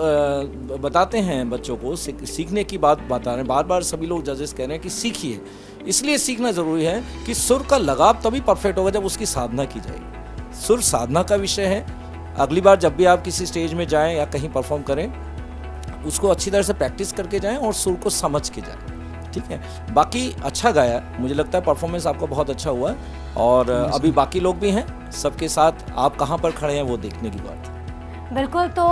बताते हैं बच्चों को, सीखने की बात बता रहे हैं, बार बार सभी लोग जजेस कह रहे हैं कि सीखिए, इसलिए सीखना ज़रूरी है कि सुर का लगाव तभी परफेक्ट होगा जब उसकी साधना की जाएगी। सुर साधना का विषय है। अगली बार जब भी आप किसी स्टेज में जाएं या कहीं परफॉर्म करें, उसको अच्छी तरह से प्रैक्टिस करके जाएं और सुर को समझ के जाएं, ठीक है। बाकी अच्छा गाया, मुझे लगता है परफॉर्मेंस आपका बहुत अच्छा हुआ, और अभी बाकी लोग भी हैं, सबके साथ आप कहाँ पर खड़े हैं वो देखने की बात है। बिल्कुल। तो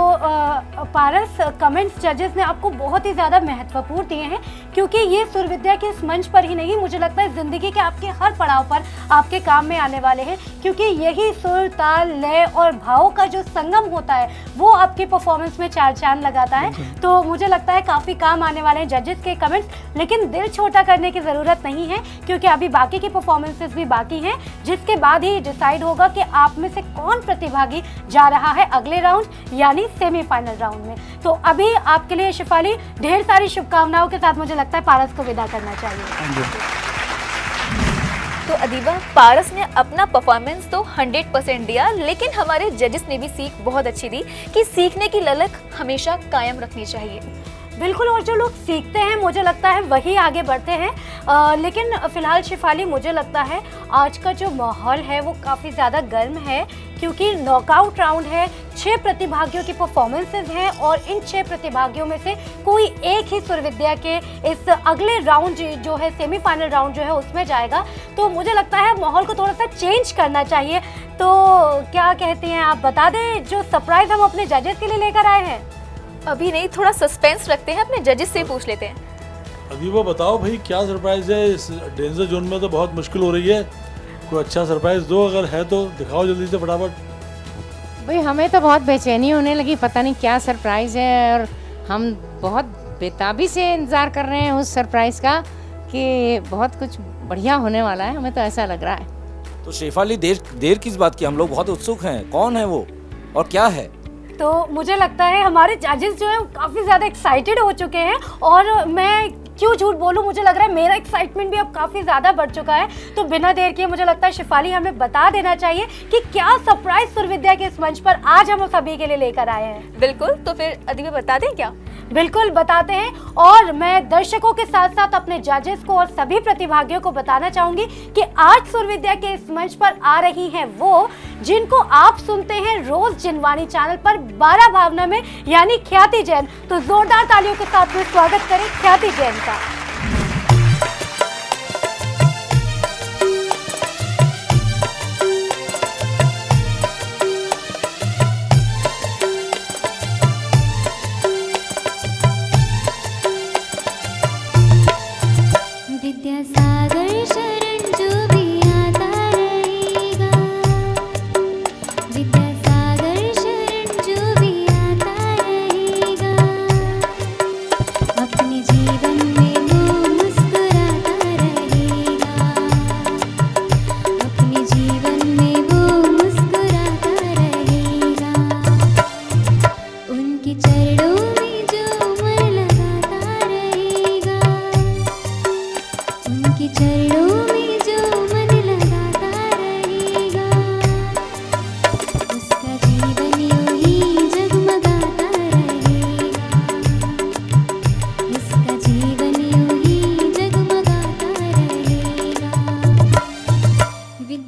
पारस, कमेंट्स जजेस ने आपको बहुत ही ज़्यादा महत्वपूर्ण दिए हैं, क्योंकि ये सुर विद्या के इस मंच पर ही नहीं, मुझे लगता है ज़िंदगी के आपके हर पड़ाव पर आपके काम में आने वाले हैं, क्योंकि यही सुर, ताल, लय और भाव का जो संगम होता है वो आपकी परफॉर्मेंस में चार चांद लगाता है। तो मुझे लगता है काफ़ी काम आने वाले हैं जजेस के कमेंट्स, लेकिन दिल छोटा करने की ज़रूरत नहीं है, क्योंकि अभी बाकी की परफॉर्मेंसेस भी बाकी हैं, जिसके बाद ही डिसाइड होगा कि आप में से कौन प्रतिभागी जा रहा है अगले राउंड यानी सेमीफाइनल राउंड में। तो अभी आपके लिए शिफाली ढेर सारी शुभकामनाओं के साथ मुझे लगता है पारस को विदा करना चाहिए। तो अदीबा, पारस ने अपना परफॉर्मेंस तो 100% दिया, लेकिन हमारे जजेस ने भी सीख बहुत अच्छी दी कि सीखने की ललक हमेशा कायम रखनी चाहिए। बिल्कुल, और जो लोग सीखते हैं मुझे लगता है वही आगे बढ़ते हैं। लेकिन फ़िलहाल शिफाली, मुझे लगता है आज का जो माहौल है वो काफ़ी ज़्यादा गर्म है, क्योंकि नॉकआउट राउंड है, 6 प्रतिभागियों की परफॉर्मेंसेज हैं, और इन 6 प्रतिभागियों में से कोई एक ही सुर विद्या के इस अगले राउंड जो है सेमीफाइनल राउंड जो है उसमें जाएगा। तो मुझे लगता है माहौल को थोड़ा सा चेंज करना चाहिए। तो क्या कहती हैं आप, बता दें जो सरप्राइज़ हम अपने जजेस के लिए लेकर आए हैं? अभी नहीं, थोड़ा सस्पेंस रखते हैं, अपने जजेस से पूछ लेते हैं। अदीबा बताओ भाई, क्या सरप्राइज है? इस डेंजर जोन में तो बहुत मुश्किल हो रही है, कोई अच्छा सरप्राइज दो, अगर है तो दिखाओ जल्दी से फटाफट। भाई हमें तो बहुत बेचैनी होने लगी, पता नहीं क्या सरप्राइज़ है, और हम बहुत बेताबी से इंतज़ार कर रहे हैं उस सरप्राइज़ का कि बहुत कुछ बढ़िया होने वाला है, हमें तो ऐसा लग रहा है। तो शेफाली, देर किस बात की, हम लोग बहुत उत्सुक हैं, कौन है वो और क्या है? तो मुझे लगता है हमारे जजेस जो है काफ़ी ज़्यादा एक्साइटेड हो चुके हैं, और मैं क्यों झूठ बोलूं, मुझे लग रहा है मेरा एक्साइटमेंट भी अब काफ़ी ज़्यादा बढ़ चुका है। तो बिना देर किए मुझे लगता है शिफाली हमें बता देना चाहिए कि क्या सरप्राइज सुर विद्या के इस मंच पर आज हम सभी के लिए लेकर आए हैं। बिल्कुल, तो फिर अदीबा बता दें क्या? बिल्कुल बताते हैं, और मैं दर्शकों के साथ साथ अपने जजेस को और सभी प्रतिभागियों को बताना चाहूंगी कि आज सुर विद्या के इस मंच पर आ रही हैं वो जिनको आप सुनते हैं रोज जिनवानी चैनल पर 12 भावना में, यानी ख्याति जैन। तो जोरदार तालियों के साथ में स्वागत करें ख्याति जैन का। विद्यासागर शरण जो भी आता रहेगा, विद्यासागर शरण जो भी आता रहेगा, अपने जीवन में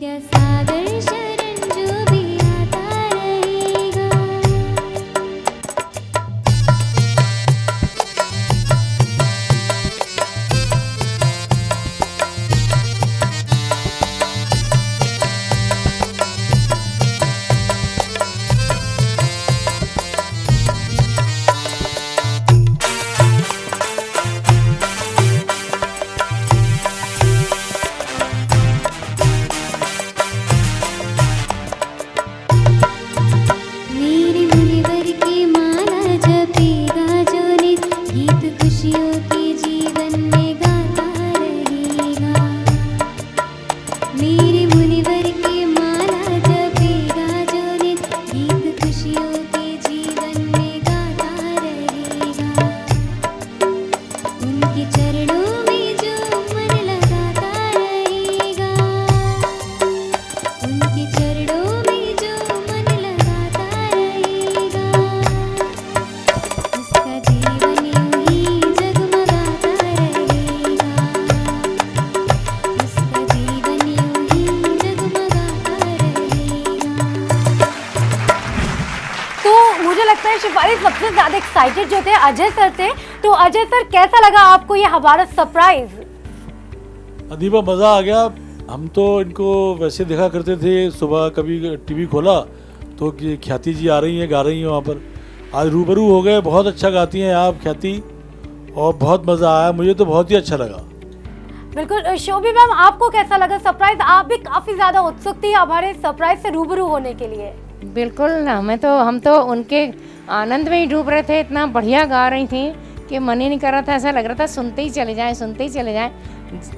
विद्यासागर शरण जो भी आता रहेगा। मेरे मुनिवर की माला जपेगा जो नित, गीत खुशियों के जीवन में गाता रहेगा। मेरे मुनिवर की माला जपेगा जो नित, गीत खुशियों के जीवन में गाता रहेगा। उनके चरणों में जो मन लगाता रहेगा, उनके चरणों में जो मन लगाता रहेगा, उसका जीवन यूं ही जगमगाता रहेगा, उसका जीवन यूं ही जगमगाता रहेगा। तो मुझे लगता है शिफाली सबसे ज्यादा एक्साइटेड जो थे अजय सर थे। तो अजय सर, कैसा लगा आपको ये हमारा सरप्राइज? अदीबा, मज़ा आ गया। हम तो इनको वैसे देखा करते थे, सुबह कभी टीवी खोला तो कि ख्याति जी आ रही हैं, गा रही हैं वहाँ पर। आज रूबरू हो गए। बहुत अच्छा गाती हैं आप ख्याति, और बहुत मज़ा आया। मुझे तो बहुत ही अच्छा लगा। बिल्कुल। शोभी मैम, आपको कैसा लगा सरप्राइज? आप भी काफी ज्यादा उत्सुक थी हमारे सरप्राइज से रूबरू होने के लिए। बिल्कुल, हम तो उनके आनंद में ही डूब रहे थे। इतना बढ़िया गा रही थी कि मन ही नहीं कर रहा था, ऐसा लग रहा था सुनते ही चले जाएं, सुनते ही चले जाएं।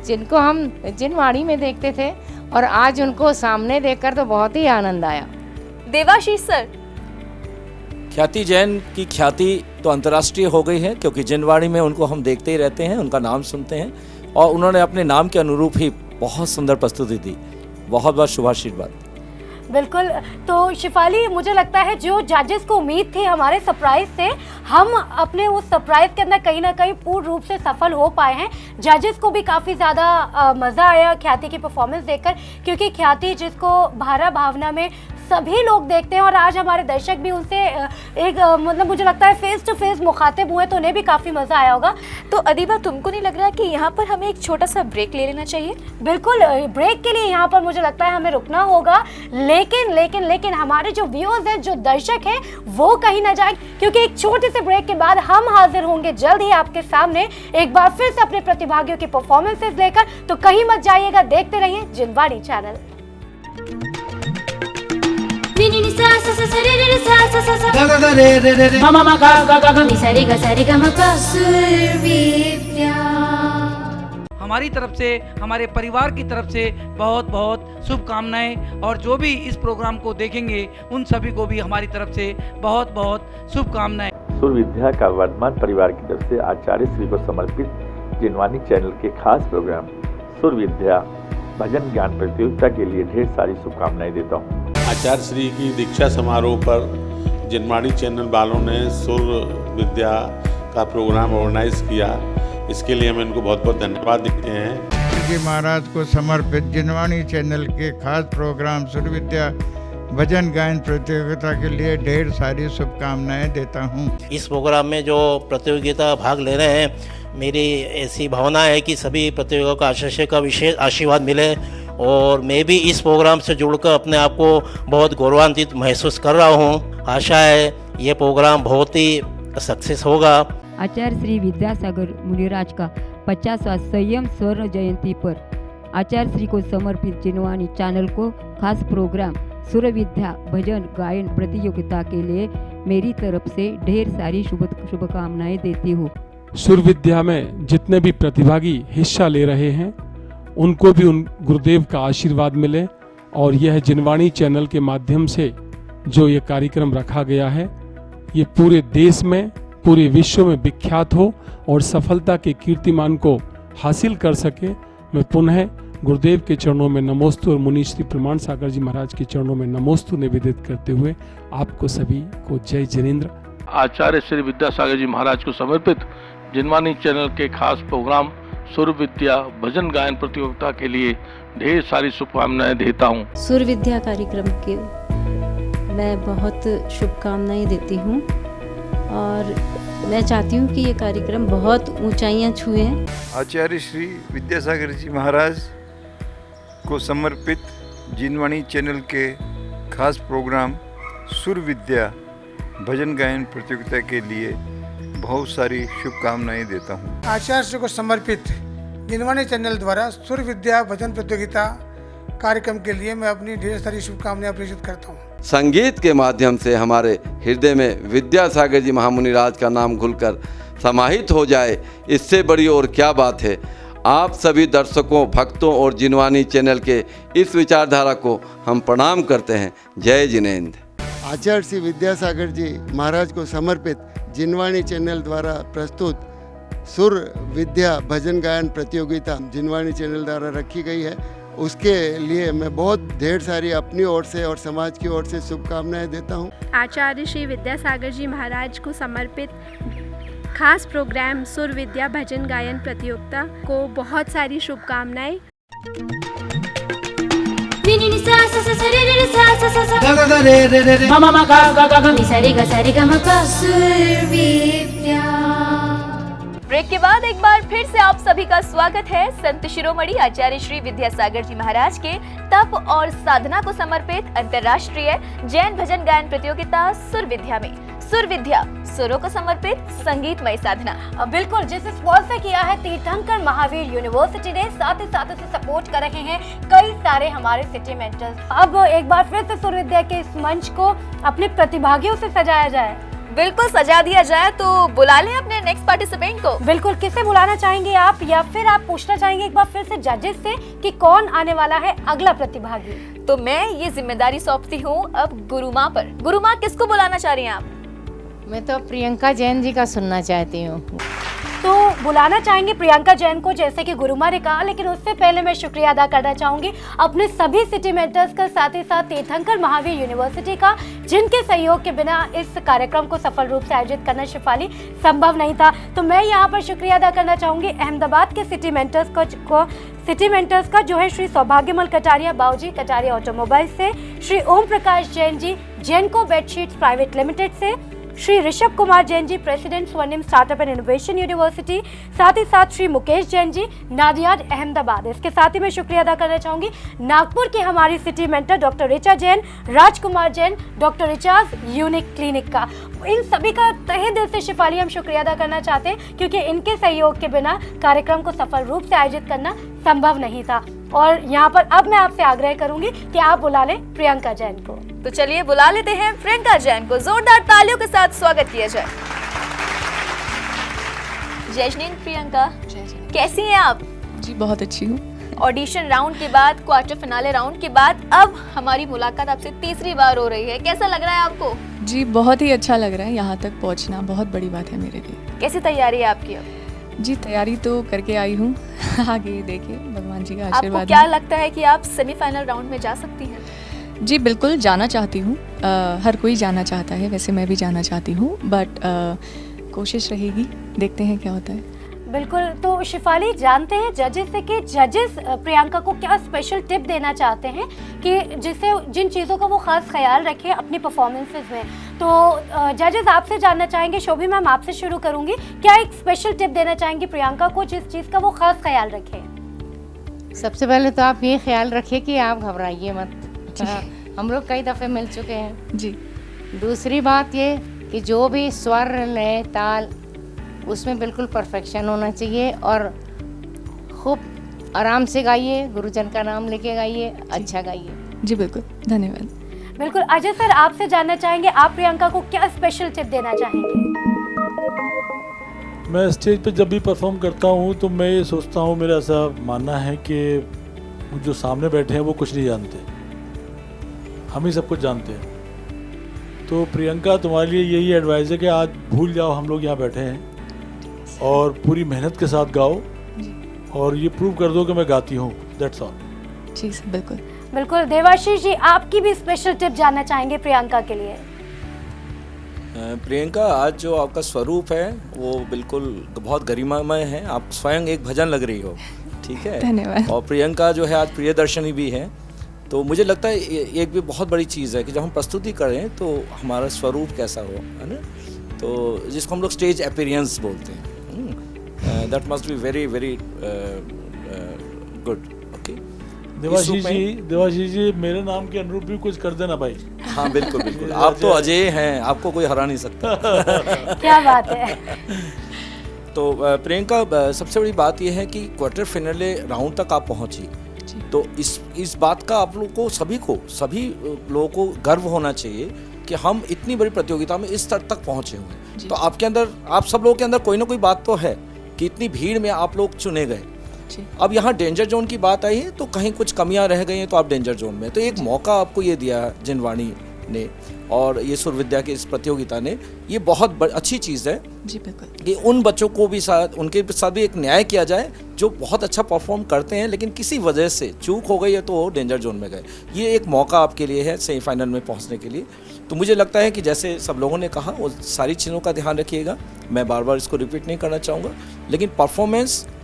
जिनको हम जिनवाड़ी में देखते थे और आज उनको सामने देखकर तो बहुत ही आनंद आया। देवाशीष सर, ख्याति जैन की ख्याति तो अंतर्राष्ट्रीय हो गई है, क्योंकि जिनवाड़ी में उनको हम देखते ही रहते हैं, उनका नाम सुनते हैं, और उन्होंने अपने नाम के अनुरूप ही बहुत सुंदर प्रस्तुति दी। बहुत बहुत शुभाशीर्वाद। बिल्कुल। तो शिफाली, मुझे लगता है जो जजेस को उम्मीद थी हमारे सरप्राइज से, हम अपने उस सरप्राइज के अंदर कहीं ना कहीं पूर्ण रूप से सफल हो पाए हैं। जजेस को भी काफ़ी ज़्यादा मज़ा आया ख्याति की परफॉर्मेंस देखकर, क्योंकि ख्याति जिसको भारा भावना में सभी लोग देखते हैं और आज हमारे दर्शक भी उनसे एक मतलब मुझे लगता है फेस टू फेस मुखातिब हुए, तो उन्हें भी काफ़ी मज़ा आया होगा। तो अदीबा, तुमको नहीं लग रहा कि यहाँ पर हमें एक छोटा सा ब्रेक ले लेना चाहिए? बिल्कुल, ब्रेक के लिए यहाँ पर मुझे लगता है हमें रुकना होगा। लेकिन हमारे जो व्यूअर्स हैं, जो दर्शक हैं, वो कहीं ना जाए, क्योंकि एक छोटे से ब्रेक के बाद हम हाजिर होंगे जल्द ही आपके सामने एक बार फिर से अपने प्रतिभागियों की परफॉर्मेंसेस लेकर। तो कहीं मत जाइएगा, देखते रहिए जिनवाणी चैनल। हमारी तरफ से, हमारे परिवार की तरफ से बहुत बहुत शुभकामनाएं, और जो भी इस प्रोग्राम को देखेंगे उन सभी को भी हमारी तरफ से बहुत बहुत शुभकामनाएं। सुर विद्या का वर्धमान परिवार की तरफ से आचार्य श्री को समर्पित जिनवाणी चैनल के खास प्रोग्राम सुर विद्या भजन ज्ञान प्रतियोगिता के लिए ढेर सारी शुभकामनाएं देता हूँ। आचार्य श्री की दीक्षा समारोह पर जिनवाणी चैनल वालों ने सुर विद्या का प्रोग्राम ऑर्गेनाइज किया, इसके लिए हम इनको बहुत बहुत धन्यवाद देते हैं। जी महाराज को समर्पित जिनवाणी चैनल के खास प्रोग्राम सुर विद्या भजन गायन प्रतियोगिता के लिए ढेर सारी शुभकामनाएं देता हूं। इस प्रोग्राम में जो प्रतियोगिता भाग ले रहे हैं, मेरी ऐसी भावना है कि सभी प्रतियोगियों का आचार्य का विशेष आशीर्वाद मिले, और मैं भी इस प्रोग्राम से जुड़कर अपने आप को बहुत गौरवान्वित महसूस कर रहा हूं। आशा है ये प्रोग्राम बहुत ही सक्सेस होगा। आचार्य श्री विद्यासागर मुनिराज का 50वां संयम स्वर्ण जयंती पर आचार्य श्री को समर्पित जिनवाणी चैनल को खास प्रोग्राम सुर विद्या भजन गायन प्रतियोगिता के लिए मेरी तरफ से ढेर सारी शुभकामनाएं देती हूँ। सुर विद्या में जितने भी प्रतिभागी हिस्सा ले रहे हैं उनको भी उन गुरुदेव का आशीर्वाद मिले, और यह जिनवाणी चैनल के माध्यम से जो ये कार्यक्रम रखा गया है ये पूरे देश में, पूरे विश्व में विख्यात हो और सफलता के कीर्तिमान को हासिल कर सके। मैं पुनः गुरुदेव के चरणों में नमोस्तु और मुनि श्री प्रमाण सागर जी महाराज के चरणों में नमोस्तु निवेदित करते हुए आपको सभी को जय जिनेंद्र। आचार्य श्री विद्यासागर जी महाराज को समर्पित जिनवाणी चैनल के खास प्रोग्राम सुर विद्या भजन गायन प्रतियोगिता के लिए ढेर सारी शुभकामनाएं देता हूँ। सुर विद्या कार्यक्रम के मैं बहुत शुभकामनाएं देती हूँ और मैं चाहती हूँ कि ये कार्यक्रम बहुत ऊंचाइयाँ छुए। आचार्य श्री विद्यासागर जी महाराज को समर्पित जिनवाणी चैनल के खास प्रोग्राम सुर विद्या भजन गायन प्रतियोगिता के लिए बहुत सारी शुभकामनाएं देता हूँ। आचार्य श्री को समर्पित जिनवाणी चैनल द्वारा सुर विद्या भजन प्रतियोगिता कार्यक्रम के लिए मैं अपनी ढेर सारी शुभकामनाएं प्रेषित करता हूँ। संगीत के माध्यम से हमारे हृदय में विद्यासागर जी महामुनि राज का नाम घुलकर समाहित हो जाए, इससे बड़ी और क्या बात है। आप सभी दर्शकों, भक्तों और जिनवाणी चैनल के इस विचारधारा को हम प्रणाम करते हैं। जय जिनेंद्र। आचार्य श्री विद्यासागर जी महाराज को समर्पित जिनवाणी चैनल द्वारा प्रस्तुत सुर विद्या भजन गायन प्रतियोगिता जिनवाणी चैनल द्वारा रखी गई है, उसके लिए मैं बहुत ढेर सारी अपनी ओर से और समाज की ओर से शुभकामनाएं देता हूं। आचार्य श्री विद्यासागर जी महाराज को समर्पित खास प्रोग्राम सुर विद्या भजन गायन प्रतियोगिता को बहुत सारी शुभकामनाएं। ब्रेक के बाद एक बार फिर से आप सभी का स्वागत है संत शिरोमणि आचार्य श्री विद्यासागर जी महाराज के तप और साधना को समर्पित अंतर्राष्ट्रीय जैन भजन गायन प्रतियोगिता सुर विद्या में। सुर विद्या सुरों को समर्पित संगीतमय साधना। बिल्कुल, जिसे स्पॉन्सर किया है तीर्थंकर महावीर यूनिवर्सिटी ने, साथ ही साथ उसे सपोर्ट कर रहे हैं कई सारे हमारे सिटी मेंटर्स। अब एक बार फिर से सुर विद्या के इस मंच को अपने प्रतिभागियों से सजाया जाए। बिल्कुल सजा दिया जाए, तो बुला लें अपने नेक्स्ट पार्टिसिपेंट को। बिल्कुल, किसे बुलाना चाहेंगे आप, या फिर आप पूछना चाहेंगे एक बार फिर से जजेस से कि कौन आने वाला है अगला प्रतिभागी? तो मैं ये जिम्मेदारी सौंपती हूँ अब गुरुमा पर। गुरुमा, किसको बुलाना चाह रही हैं आप? मैं तो प्रियंका जैन जी का सुनना चाहती हूँ। तो बुलाना चाहेंगे प्रियंका जैन को, जैसे कि गुरुमा ने कहा, लेकिन उससे पहले मैं शुक्रिया अदा करना चाहूंगी अपने सभी सिटी मेंटर्स का, साथ ही साथ तीर्थंकर महावीर यूनिवर्सिटी का, जिनके सहयोग के बिना इस कार्यक्रम को सफल रूप से आयोजित करना शिफाली संभव नहीं था। तो मैं यहाँ पर शुक्रिया अदा करना चाहूंगी अहमदाबाद के सिटी मेंटर्स का जो है श्री सौभाग्यमल कटारिया, बाऊजी कटारिया ऑटोमोबाइल से, श्री ओम प्रकाश जैन जी जेनको बेडशीट्स प्राइवेट लिमिटेड से, श्री ऋषभ कुमार जैन जी प्रेसिडेंट स्वर्णिम स्टार्टअप एंड इनोवेशन यूनिवर्सिटी, साथ ही साथ श्री मुकेश जैन जी नादियाड अहमदाबाद। इसके साथ ही मैं शुक्रिया अदा करना चाहूंगी नागपुर की हमारी city mentor doctor Richa Jain, Rajkumar Jain, doctor Richa's unique clinic का। इन सभी का तहे दिल से शिफाली हम शुक्रिया अदा करना चाहते हैं, क्योंकि इनके सहयोग के बिना कार्यक्रम को सफल रूप से आयोजित करना संभव नहीं था। और यहाँ पर अब मैं आपसे आग्रह करूंगी कि आप बुला लें प्रियंका जैन को। तो चलिए बुला लेते हैं प्रियंका जैन को। जोरदार तालियों के साथ स्वागत किया जाए। जय जिनेंद्र। प्रियंका, कैसी हैं आप? जी बहुत अच्छी हूँ। ऑडिशन राउंड के बाद, क्वार्टर फिनाले राउंड के बाद अब हमारी मुलाकात आपसे तीसरी बार हो रही है, कैसा लग रहा है आपको? जी बहुत ही अच्छा लग रहा है, यहाँ तक पहुँचना बहुत बड़ी बात है मेरे लिए। कैसी तैयारी है आपकी अब? जी तैयारी तो करके आई हूँ, आगे देखिए भगवान जी का आशीर्वाद। आपको क्या लगता है कि आप सेमीफाइनल राउंड में जा सकती हैं? जी बिल्कुल जाना चाहती हूँ, हर कोई जाना चाहता है, वैसे मैं भी जाना चाहती हूँ, बट कोशिश रहेगी, देखते हैं क्या होता है। बिल्कुल, तो शिफाली जानते हैं जजेस से कि जजेस प्रियंका को क्या स्पेशल टिप देना चाहते हैं कि जिससे जिन चीज़ों का वो खास ख्याल रखें अपनी परफॉर्मेंसेस में। तो जजेस आपसे जानना चाहेंगे, शोभी मैम आपसे शुरू करूंगी, क्या एक स्पेशल टिप देना चाहेंगी प्रियंका को जिस चीज़ का वो खास ख्याल रखें? सबसे पहले तो आप ये ख्याल रखिए कि आप घबराइए मत, हम लोग कई दफ़े मिल चुके हैं जी। दूसरी बात ये कि जो भी स्वर, लय, ताल, उसमें बिल्कुल परफेक्शन होना चाहिए और खूब आराम से गाइए, गुरुजन का नाम लेके गाइए, अच्छा गाइए। जी बिल्कुल, धन्यवाद। बिल्कुल, अजय सर आपसे जानना चाहेंगे आप प्रियंका को क्या स्पेशल टिप देना चाहेंगे? मैं स्टेज पे जब भी परफॉर्म करता हूँ तो मैं ये सोचता हूँ, मेरा ऐसा मानना है कि जो सामने बैठे हैं वो कुछ नहीं जानते, हम ही सब कुछ जानते हैं। तो प्रियंका तुम्हारे लिए यही एडवाइस है कि आज भूल जाओ हम लोग यहाँ बैठे हैं और पूरी मेहनत के साथ गाओ और ये प्रूव कर दो कि मैं गाती हूँ। That's all. जी सर, बिल्कुल बिल्कुल। देवाशीष जी आपकी भी स्पेशल टिप जानना चाहेंगे प्रियंका के लिए? प्रियंका, आज जो आपका स्वरूप है वो बिल्कुल बहुत गरिमामय है। आप स्वयं एक भजन लग रही हो, ठीक है? धन्यवाद। और प्रियंका जो है आज प्रियदर्शनी भी है। तो मुझे लगता है एक भी बहुत बड़ी चीज़ है कि जब हम प्रस्तुति करें तो हमारा स्वरूप कैसा हो, है ना? तो जिसको हम लोग स्टेज अपीयरेंस बोलते हैं, that must be very very good. Okay, Devashish ji मेरे नाम के अनुरूप भी कुछ कर देना भाई। हाँ बिल्कुल बिल्कुल, आप तो अजय हैं, आपको कोई हरा नहीं सकता। क्या बात है। तो प्रियंका, सबसे बड़ी बात यह है कि क्वार्टर फाइनल राउंड तक आप पहुंची, तो इस बात का आप लोग को सभी लोगों को गर्व होना चाहिए कि हम इतनी बड़ी प्रतियोगिता में इस स्तर तक पहुंचे हुए हैं। तो आपके अंदर, आप सब लोगों के अंदर कोई ना कोई बात तो है कि इतनी भीड़ में आप लोग चुने गए। अब यहाँ डेंजर जोन की बात आई है तो कहीं कुछ कमियां रह गई हैं तो आप डेंजर जोन में, तो एक मौका आपको ये दिया जिनवाणी ने और ये सुर विद्या की इस प्रतियोगिता ने, ये बहुत अच्छी चीज़ है जी। बिल्कुल, कि उन बच्चों को भी उनके साथ भी एक न्याय किया जाए जो बहुत अच्छा परफॉर्म करते हैं लेकिन किसी वजह से चूक हो गई है तो वो डेंजर जोन में गए। ये एक मौका आपके लिए है सेमीफाइनल में पहुंचने के लिए। तो मुझे लगता है कि जैसे सब लोगों ने कहा वो सारी चीज़ों का ध्यान रखिएगा, मैं बार बार इसको रिपीट नहीं करना चाहूँगा, लेकिन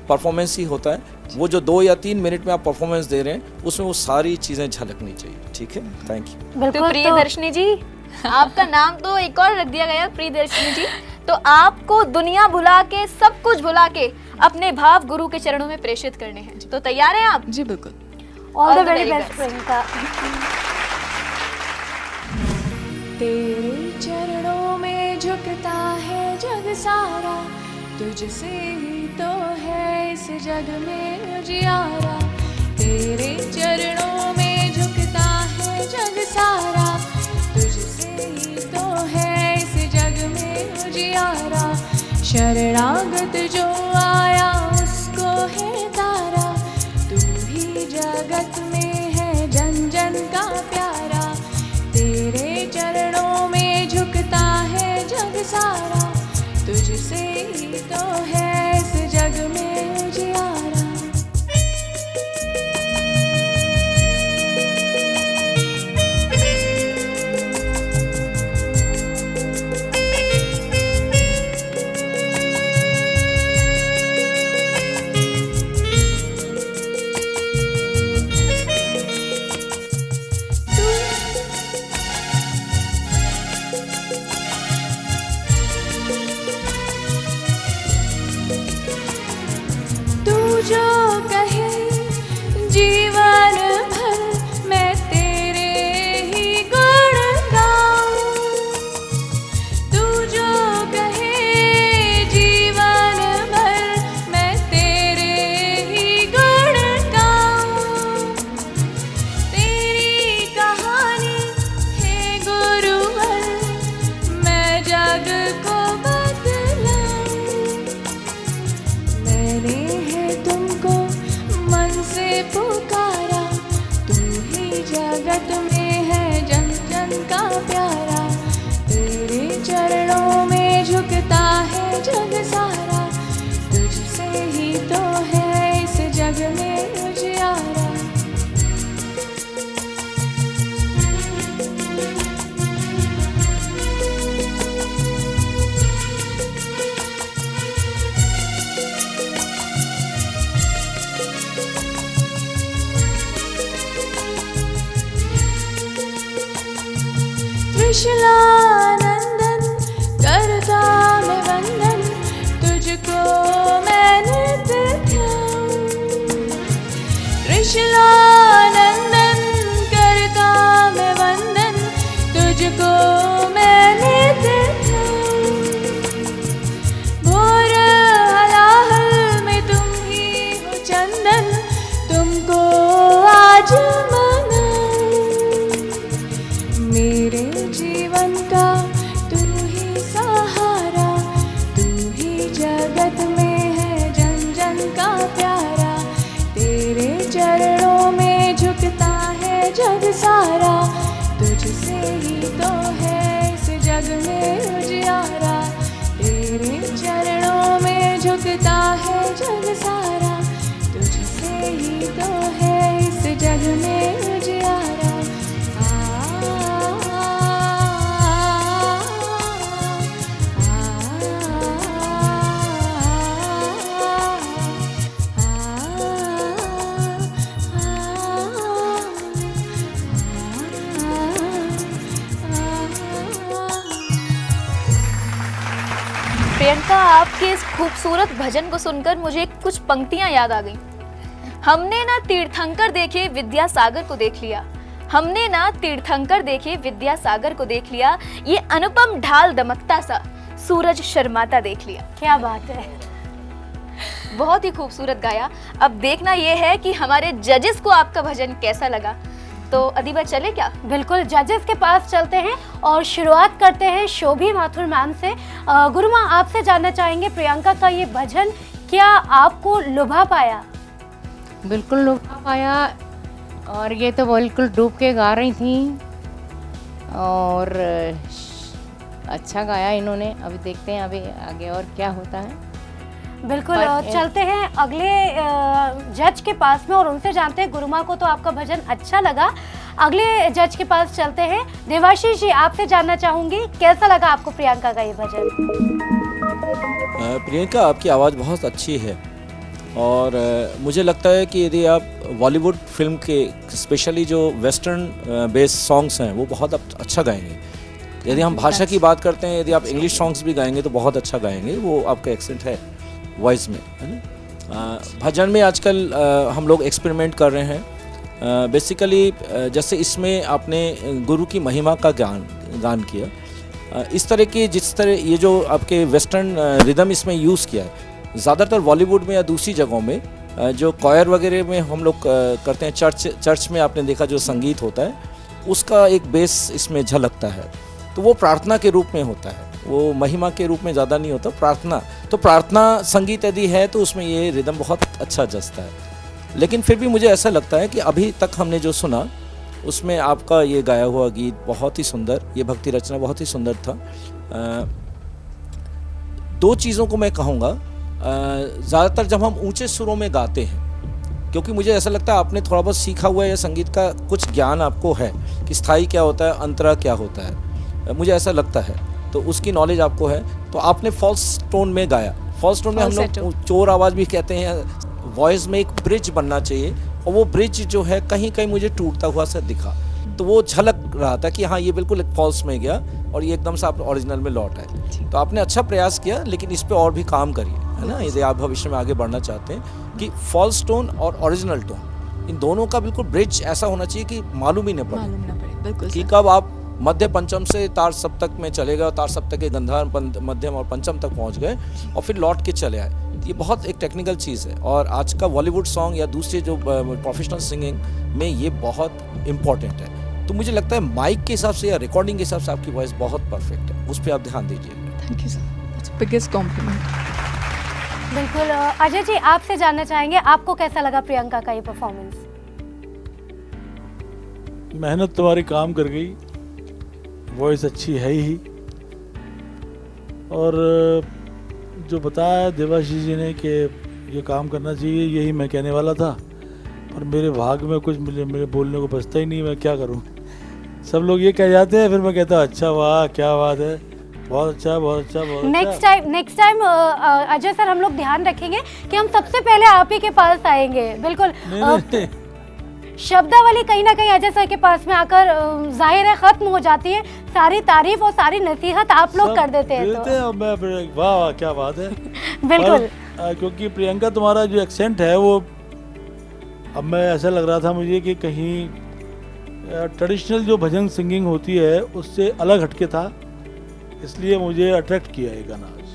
परफॉर्मेंस ही होता है। वो जो 2 या 3 मिनट में आप परफॉर्मेंस दे रहे हैं उसमें वो सारी चीज़ें झलकनी चाहिए, ठीक है? Thank you. तो प्रियदर्शनी जी, आपका नाम तो एक और रख दिया गया प्रियदर्शनी जी, तो आपको दुनिया भुला के, सब कुछ भुला के अपने भाव गुरु के चरणों में प्रेषित करने हैं, तो तैयार हैं आप? जी बिल्कुल। All the very best Priyanka. तेरे चरणों में झुकता है जग सारा, तुझसे ही तो है इस जग में उजियारा। तेरे चरणों में झुकता है जग सारा, तुझसे ही तो है इस जग में उजियारा। शरणागत जो आया उसको है तारा, तू ही जगत में है जन जन का प्यारा। तेरे चरणों में झुकता है जग सारा, तुझसे ही तो है इस जग में उजियारा। जो कहे जीवन भर मैं तेरे ही गुण गाऊं, तू जो कहे जीवन भर मैं तेरे ही गुण गाऊं। तेरी कहानी है गुरुवर, मैं जग को बदलाऊं। मैंने तुमको मन से पुकारा, तू ही जगत में है जन जन का प्यारा। तेरे चरणों में झुकता है जग सारा, तुझसे ही तो है इस जग में उजियारा। त्रिशूलानंदन करता मैं वंदन, तुझको मैं नित्य ध्याऊं। त्रिशूलानंदन करता मैं वंदन, तुझको मैं नित्य ध्याऊं। भोर हलाहल में तुम ही हो चंदन, तुमको आज मेरे जीवन का तू ही सहारा, तू ही जगत में है जन जन का प्यारा। तेरे चरणों में झुकता है जग सारा, तुझसे ही तो है इस जग में उजियारा। तेरे चरणों में झुकता है जग सारा, तुझसे ही तो है इस जग में उजियारा। प्रियंका, आपके इस खूबसूरत भजन को सुनकर मुझे कुछ पंक्तियां याद आ गईं। हमने ना तीर्थंकर देखे विद्यासागर को देख लिया, हमने ना तीर्थंकर देखे विद्यासागर को देख लिया, ये अनुपम ढाल दमकता सा सूरज शर्माता देख लिया। क्या बात है, बहुत ही खूबसूरत गाया। अब देखना ये है कि हमारे जजेस को आपका भजन कैसा लगा। तो अदीबा चले क्या? बिल्कुल, जजेस के पास चलते हैं और शुरुआत करते हैं शोभी माथुर मैम से। गुरु माँ, आपसे जानना चाहेंगे प्रियंका का ये भजन क्या आपको लुभा पाया? बिल्कुल लुभा पाया, और ये तो बिल्कुल डूब के गा रही थी और अच्छा गाया इन्होंने। अभी देखते हैं अभी आगे और क्या होता है। बिल्कुल, चलते हैं अगले जज के पास में और उनसे जानते हैं। गुरुमा को तो आपका भजन अच्छा लगा, अगले जज के पास चलते हैं। देवाशीष जी, आपसे जानना चाहूंगी कैसा लगा आपको प्रियंका का ये भजन? प्रियंका, आपकी आवाज़ बहुत अच्छी है और मुझे लगता है कि यदि आप बॉलीवुड फिल्म के स्पेशली जो वेस्टर्न बेस्ड सॉन्ग्स हैं वो बहुत अच्छा गाएंगे। यदि हम भाषा की बात करते हैं, यदि आप इंग्लिश सॉन्ग्स भी गाएंगे तो बहुत अच्छा गाएंगे। वो आपका एक्सेंट है वॉइस में, है ना। भजन में आजकल हम लोग एक्सपेरिमेंट कर रहे हैं। बेसिकली जैसे इसमें आपने गुरु की महिमा का गान किया, इस तरह की जिस तरह ये जो आपके वेस्टर्न रिदम इसमें यूज़ किया है, ज़्यादातर बॉलीवुड में या दूसरी जगहों में जो कॉयर वगैरह में हम लोग करते हैं, चर्च में आपने देखा जो संगीत होता है उसका एक बेस इसमें झलकता है। तो वो प्रार्थना के रूप में होता है, वो महिमा के रूप में ज़्यादा नहीं होता, प्रार्थना। तो प्रार्थना संगीत यदि है तो उसमें ये रिदम बहुत अच्छा जचता है। लेकिन फिर भी मुझे ऐसा लगता है कि अभी तक हमने जो सुना उसमें आपका ये गाया हुआ गीत बहुत ही सुंदर, ये भक्ति रचना बहुत ही सुंदर था। दो चीज़ों को मैं कहूँगा, ज़्यादातर जब हम ऊंचे सुरों में गाते हैं, क्योंकि मुझे ऐसा लगता है आपने थोड़ा बहुत सीखा हुआ है या संगीत का कुछ ज्ञान आपको है कि स्थाई क्या होता है, अंतरा क्या होता है, मुझे ऐसा लगता है, तो उसकी नॉलेज आपको है। तो आपने फॉल्स टोन में गाया। फॉल्स टोन में हम लोग चोर आवाज़ भी कहते हैं। वॉइस में एक ब्रिज बनना चाहिए और वो ब्रिज जो है कहीं कहीं मुझे टूटता हुआ सा दिखा, तो वो झलक रहा था कि हाँ ये बिल्कुल एक फॉल्स में गया और ये एकदम से आप ओरिजिनल में लौट आए। तो आपने अच्छा प्रयास किया, लेकिन इस पे और भी काम करिए, है ना, यदि आप भविष्य में आगे बढ़ना चाहते हैं कि फॉल्स टोन और ओरिजिनल टोन इन दोनों का बिल्कुल ब्रिज ऐसा होना चाहिए कि मालूम ही न पड़े कि कब आप मध्य पंचम से तार सप्तक में चले गए और तार सप्तक के गंधार मध्यम और पंचम तक पहुंच गए और फिर लौट के चले आए। ये बहुत एक टेक्निकल चीज़ है और आज का बॉलीवुड सॉन्ग या दूसरे जो प्रोफेशनल सिंगिंग में ये बहुत इम्पॉर्टेंट है। तो मुझे लगता है माइक के हिसाब से या रिकॉर्डिंग के हिसाब से आपकी वॉइस बहुत परफेक्ट है, उस पर आप ध्यान दीजिए। Thank you sir, that's biggest complement. बिल्कुल, अजय जी, आपसे जानना चाहेंगे आपको कैसा लगा प्रियंका का ये परफॉर्मेंस? मेहनत तुम्हारी काम कर गई, वॉइस अच्छी है ही, और जो बताया देवाशीष जी ने कि ये काम करना चाहिए, यही मैं कहने वाला था, पर मेरे भाग में कुछ मेरे बोलने को बचता ही नहीं। मैं क्या करूं, सब लोग ये कह जाते हैं, फिर मैं कहता हूँ अच्छा वाह क्या बात है, बहुत अच्छा बहुत अच्छा बहुत अच्छा। नेक्स्ट टाइम अजय सर हम लोग ध्यान रखेंगे कि हम सबसे पहले आप ही के पास आएंगे। बिल्कुल, शब्दावली कहीं ना कहीं अजय सर के पास में आकर जाहिर है खत्म हो जाती है, सारी तारीफ और सारी नसीहत आप लोग कर देते हैं। तो मैं वाह वाह क्या बात है। बिल्कुल, क्योंकि प्रियंका तुम्हारा जो एक्सेंट है वो, अब मैं ऐसा लग रहा था मुझे कि कहीं ट्रेडिशनल जो भजन सिंगिंग होती है उससे अलग हटके था, इसलिए मुझे अट्रैक्ट किया ये गाना आज।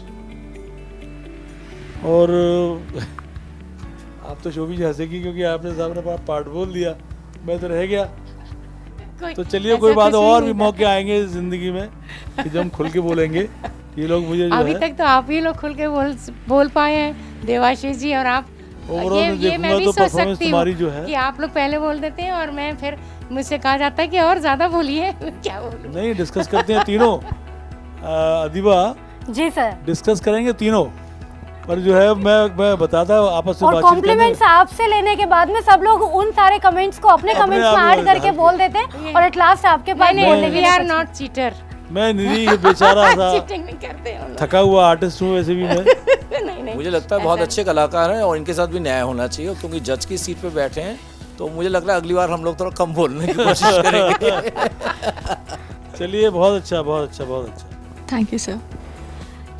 और आप तो शोभी जी हंसेगी क्योंकि आपने सामने पार्ट बोल दिया, मैं तो रह गया। तो चलिए कोई बात, और भी मौके आएंगे जिंदगी में कि जब हम खुल के बोलेंगे। ये लोग मुझे अभी तक तो आप ही लोग खुल के बोल पाए हैं, देवाशीष जी और आप। ये मैं भी सोच सकती हूँ कि आप लोग पहले बोल देते हैं और मैं फिर मुझसे कहा जाता है कि और ज्यादा बोलिए। क्या बोलूं? नहीं, डिस्कस करते हैं तीनों। अदीबा जी सर, डिस्कस करेंगे तीनों, पर जो है मैं बताता हूँ आपस में और कॉम्प्लीमेंट्स आपसे लेने के बाद में सब लोग उन सारे कमेंट्स को अपने कमेंट्स में ऐड करके बोल देते हैं और एट लास्ट आपके पास बोलने के लिए। We are not cheater. मैं नहीं, ये बेचारा सा चीटिंग नहीं करते हम लोग। थका हुआ आर्टिस्ट हूँ वैसे भी मैं। नहीं, मुझे लगता है बहुत अच्छे कलाकार हैं और इनके साथ भी न्याय होना चाहिए, क्योंकि जज की सीट पे बैठे हैं, तो मुझे लग रहा है अगली बार हम लोग थोड़ा कम बोलने की कोशिश करेंगे। चलिए, बहुत अच्छा बहुत अच्छा बहुत अच्छा। Thank you sir.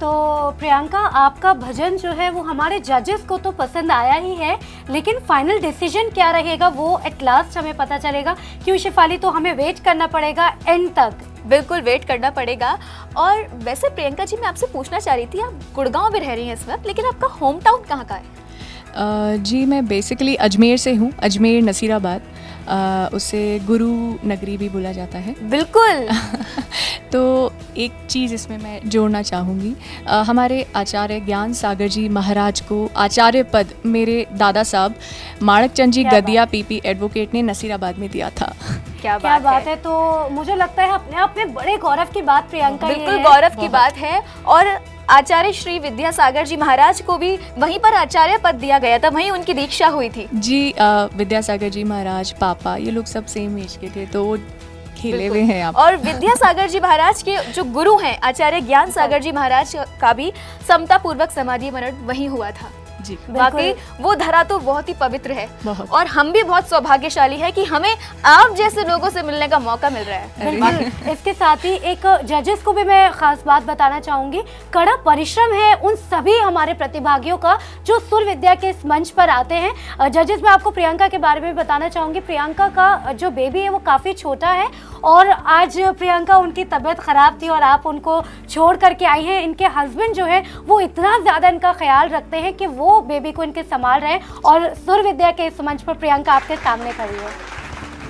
तो प्रियंका, आपका भजन जो है वो हमारे जजेस को तो पसंद आया ही है, लेकिन फाइनल डिसीजन क्या रहेगा वो एट लास्ट हमें पता चलेगा। क्यों शिफाली, तो हमें वेट करना पड़ेगा एंड तक। बिल्कुल वेट करना पड़ेगा। और वैसे प्रियंका जी, मैं आपसे पूछना चाह रही थी, आप गुड़गांव में रह रही हैं इस वक्त, लेकिन आपका होम टाउन कहाँ का है? जी मैं बेसिकली अजमेर से हूँ, अजमेर नसीराबाद, उसे गुरु नगरी भी बोला जाता है। बिल्कुल। तो एक चीज़ इसमें मैं जोड़ना चाहूँगी, हमारे आचार्य ज्ञान सागर जी महाराज को आचार्य पद मेरे दादा साहब माणक चंद जी गदिया पीपी एडवोकेट ने नसीराबाद में दिया था। क्या बात है। तो मुझे लगता है अपने आप में बड़े गौरव की बात प्रियंका, बिल्कुल गौरव की बात है। और आचार्य श्री विद्यासागर जी महाराज को भी वहीं पर आचार्य पद दिया गया था, वहीं उनकी दीक्षा हुई थी। जी विद्यासागर जी महाराज, पापा, ये लोग सब सेम एज के थे, तो खेले हुए हैं आप। और विद्यासागर जी महाराज के जो गुरु हैं आचार्य ज्ञान सागर जी महाराज का भी समता पूर्वक समाधि मरण वहीं हुआ था। जी वाकई वो धरा तो बहुत ही पवित्र है, और हम भी बहुत सौभाग्यशाली है कि हमें आप जैसे लोगों से मिलने का मौका मिल रहा है। बिल्कुल। इसके साथ ही एक जजेस को भी मैं खास बात बताना चाहूंगी, कड़ा परिश्रम है उन सभी हमारे प्रतिभागियों का जो सुर विद्या के इस मंच पर आते हैं। जजेस, मैं आपको प्रियंका के बारे में बताना चाहूंगी। प्रियंका का जो बेबी है वो काफ़ी छोटा है, और आज प्रियंका उनकी तबीयत ख़राब थी और आप उनको छोड़ करके आई हैं। इनके हस्बैंड जो है वो इतना ज़्यादा इनका ख्याल रखते हैं कि वो बेबी को इनके संभाल रहे हैं, और सुर विद्या के इस मंच पर प्रियंका आपके सामने खड़ी है।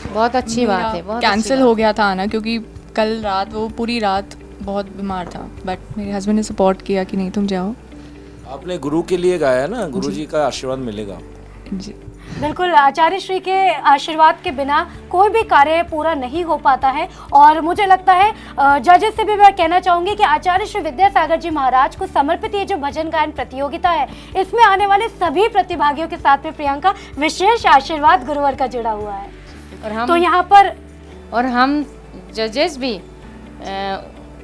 बहुत अच्छी बात है। बहुत कैंसिल हो गया था आना, क्योंकि कल रात वो पूरी रात बहुत बीमार था, बट मेरे हस्बैंड ने सपोर्ट किया कि नहीं तुम जाओ। आपने गुरु के लिए गाया ना, गुरु जी का आशीर्वाद मिलेगा। जी बिल्कुल, आचार्य श्री के आशीर्वाद के बिना कोई भी कार्य पूरा नहीं हो पाता है। और मुझे लगता है जजेस से भी मैं कहना चाहूँगी कि आचार्य श्री विद्यासागर जी महाराज को समर्पित ये जो भजन गायन प्रतियोगिता है, इसमें आने वाले सभी प्रतिभागियों के साथ में प्रियंका विशेष आशीर्वाद गुरुवर का जुड़ा हुआ है। और हम तो यहाँ पर हम जजेस भी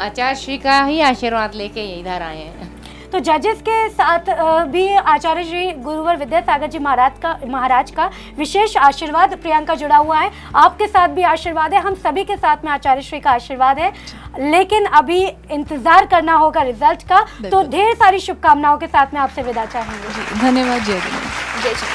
आचार्य श्री का ही आशीर्वाद लेके इधर आए हैं। तो जजेस के साथ भी आचार्य श्री गुरुवर विद्यासागर जी महाराज का विशेष आशीर्वाद प्रियंका जुड़ा हुआ है। आपके साथ भी आशीर्वाद है, हम सभी के साथ में आचार्य श्री का आशीर्वाद है, लेकिन अभी इंतजार करना होगा रिजल्ट का। तो ढेर सारी शुभकामनाओं के साथ में आपसे विदा चाहेंगे। धन्यवाद। जय जय श्री।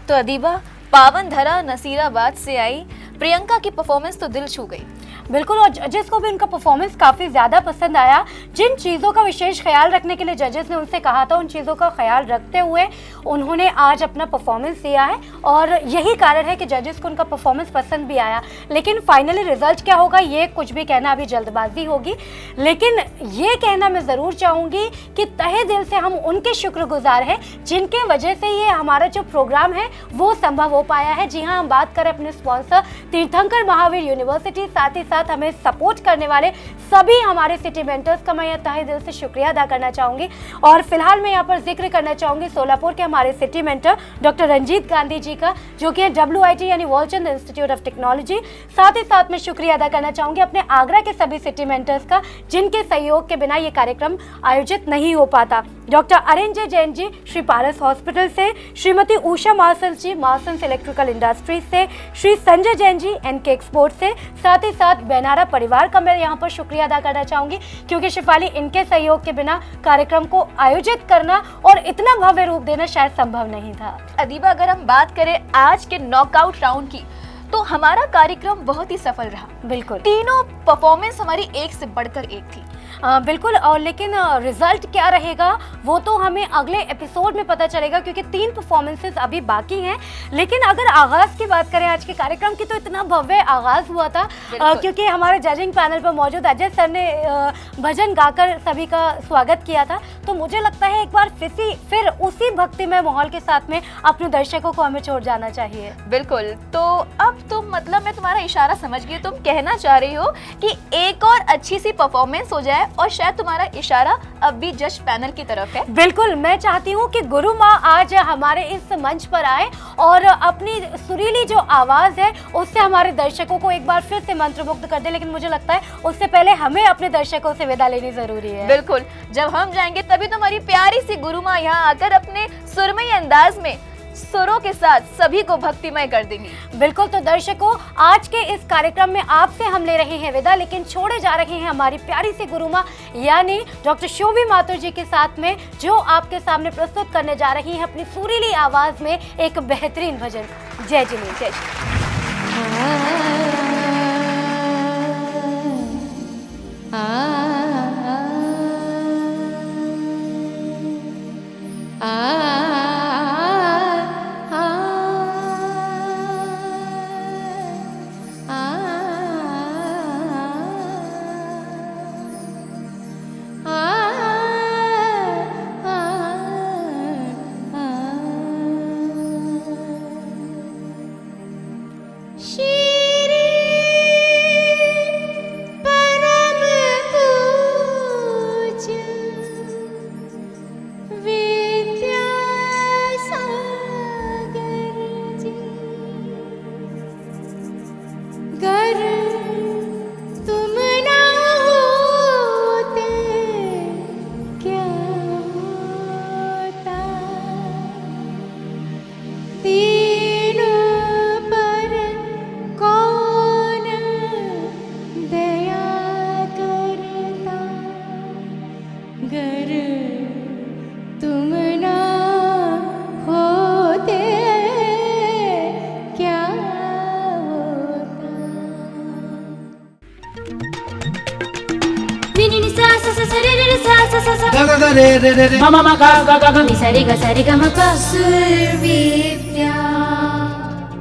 तो अदीबा, पावन धरा नसीराबाद से आई प्रियंका की परफॉर्मेंस तो दिल छू गई। बिल्कुल, और जजेस को भी उनका परफॉर्मेंस काफ़ी ज़्यादा पसंद आया। जिन चीज़ों का विशेष ख्याल रखने के लिए जजेस ने उनसे कहा था, उन चीज़ों का ख्याल रखते हुए उन्होंने आज अपना परफॉर्मेंस दिया है, और यही कारण है कि जजेस को उनका परफॉर्मेंस पसंद भी आया। लेकिन फाइनली रिजल्ट क्या होगा ये कुछ भी कहना अभी जल्दबाजी होगी, लेकिन ये कहना मैं ज़रूर चाहूँगी कि तहे दिल से हम उनके शुक्रगुजार हैं जिनके वजह से ये हमारा जो प्रोग्राम है वो संभव हो पाया है। जी हाँ, हम बात करें अपने स्पॉन्सर तीर्थंकर महावीर यूनिवर्सिटी, साथ ही साथ हमें सपोर्ट करने वाले सभी हमारे सिटी मेंटर्स का मैं यह तहे दिल से शुक्रिया अदा करना चाहूँगी। और फिलहाल मैं यहाँ पर जिक्र करना चाहूँगी सोलापुर के हमारे city mentor doctor Ranjit Gandhi ji का, जो कि WIT यानी वॉलचंद इंस्टीट्यूट ऑफ टेक्नोलॉजी। साथ ही साथ मैं शुक्रिया अदा करना चाहूँगी अपने आगरा के सभी सिटी मेंटर्स का, जिनके सहयोग के बिना ये कार्यक्रम आयोजित नहीं हो पाता। डॉक्टर अरेंजय जैन जी श्री पारस हॉस्पिटल से, श्रीमती उषा मार्सल्स जी मार्सल्स इलेक्ट्रिकल इंडस्ट्रीज से, श्री संजय जैन जी NK एक्सपोर्ट से, साथ ही साथ बेनारा परिवार का मैं यहाँ पर शुक्रिया अदा करना चाहूँगी, क्योंकि शिफाली इनके सहयोग के बिना कार्यक्रम को आयोजित करना और इतना भव्य रूप देना शायद संभव नहीं था। अदीबा, अगर हम बात करें आज के नॉकआउट राउंड की, तो हमारा कार्यक्रम बहुत ही सफल रहा। बिल्कुल, तीनों परफॉर्मेंस हमारी एक से बढ़कर एक थी। बिल्कुल, और लेकिन रिजल्ट क्या रहेगा वो तो हमें अगले एपिसोड में पता चलेगा, क्योंकि 3 परफॉर्मेंसेस अभी बाकी हैं। लेकिन अगर आगाज़ की बात करें आज के कार्यक्रम की, तो इतना भव्य आगाज़ हुआ था क्योंकि हमारे जजिंग पैनल पर मौजूद अजय सर ने भजन गाकर सभी का स्वागत किया था। तो मुझे लगता है एक बार फिर उसी भक्तिमय माहौल के साथ में अपने दर्शकों को हमें छोड़ जाना चाहिए। बिल्कुल, तो अब तुम मतलब मैं तुम्हारा इशारा समझ गई, तुम कहना चाह रही हो कि एक और अच्छी सी परफॉर्मेंस हो जाए, और शायद तुम्हारा इशारा अब भी जज पैनल की तरफ है। बिल्कुल, मैं चाहती हूँ कि गुरु माँ आज हमारे इस मंच पर आए और अपनी सुरीली जो आवाज़ है उससे हमारे दर्शकों को एक बार फिर से मंत्रमुग्ध कर दे। लेकिन मुझे लगता है उससे पहले हमें अपने दर्शकों से विदा लेनी जरूरी है। बिल्कुल, जब हम जाएंगे तभी तुम्हारी प्यारी सी गुरु माँ यहाँ आकर अपने सुरमई अंदाज में सुरों के साथ सभी को भक्तिमय कर देंगी। बिल्कुल, तो दर्शकों आज के इस कार्यक्रम में आपसे हम ले रहे हैं विदा, लेकिन छोड़े जा रहे हैं हमारी प्यारी सी गुरु माँ यानी डॉक्टर शोभी माथुर जी के साथ में, जो आपके सामने प्रस्तुत करने जा रही हैं अपनी सुरीली आवाज में एक बेहतरीन भजन। जय जिनेन्द्र। जय सुर विद्या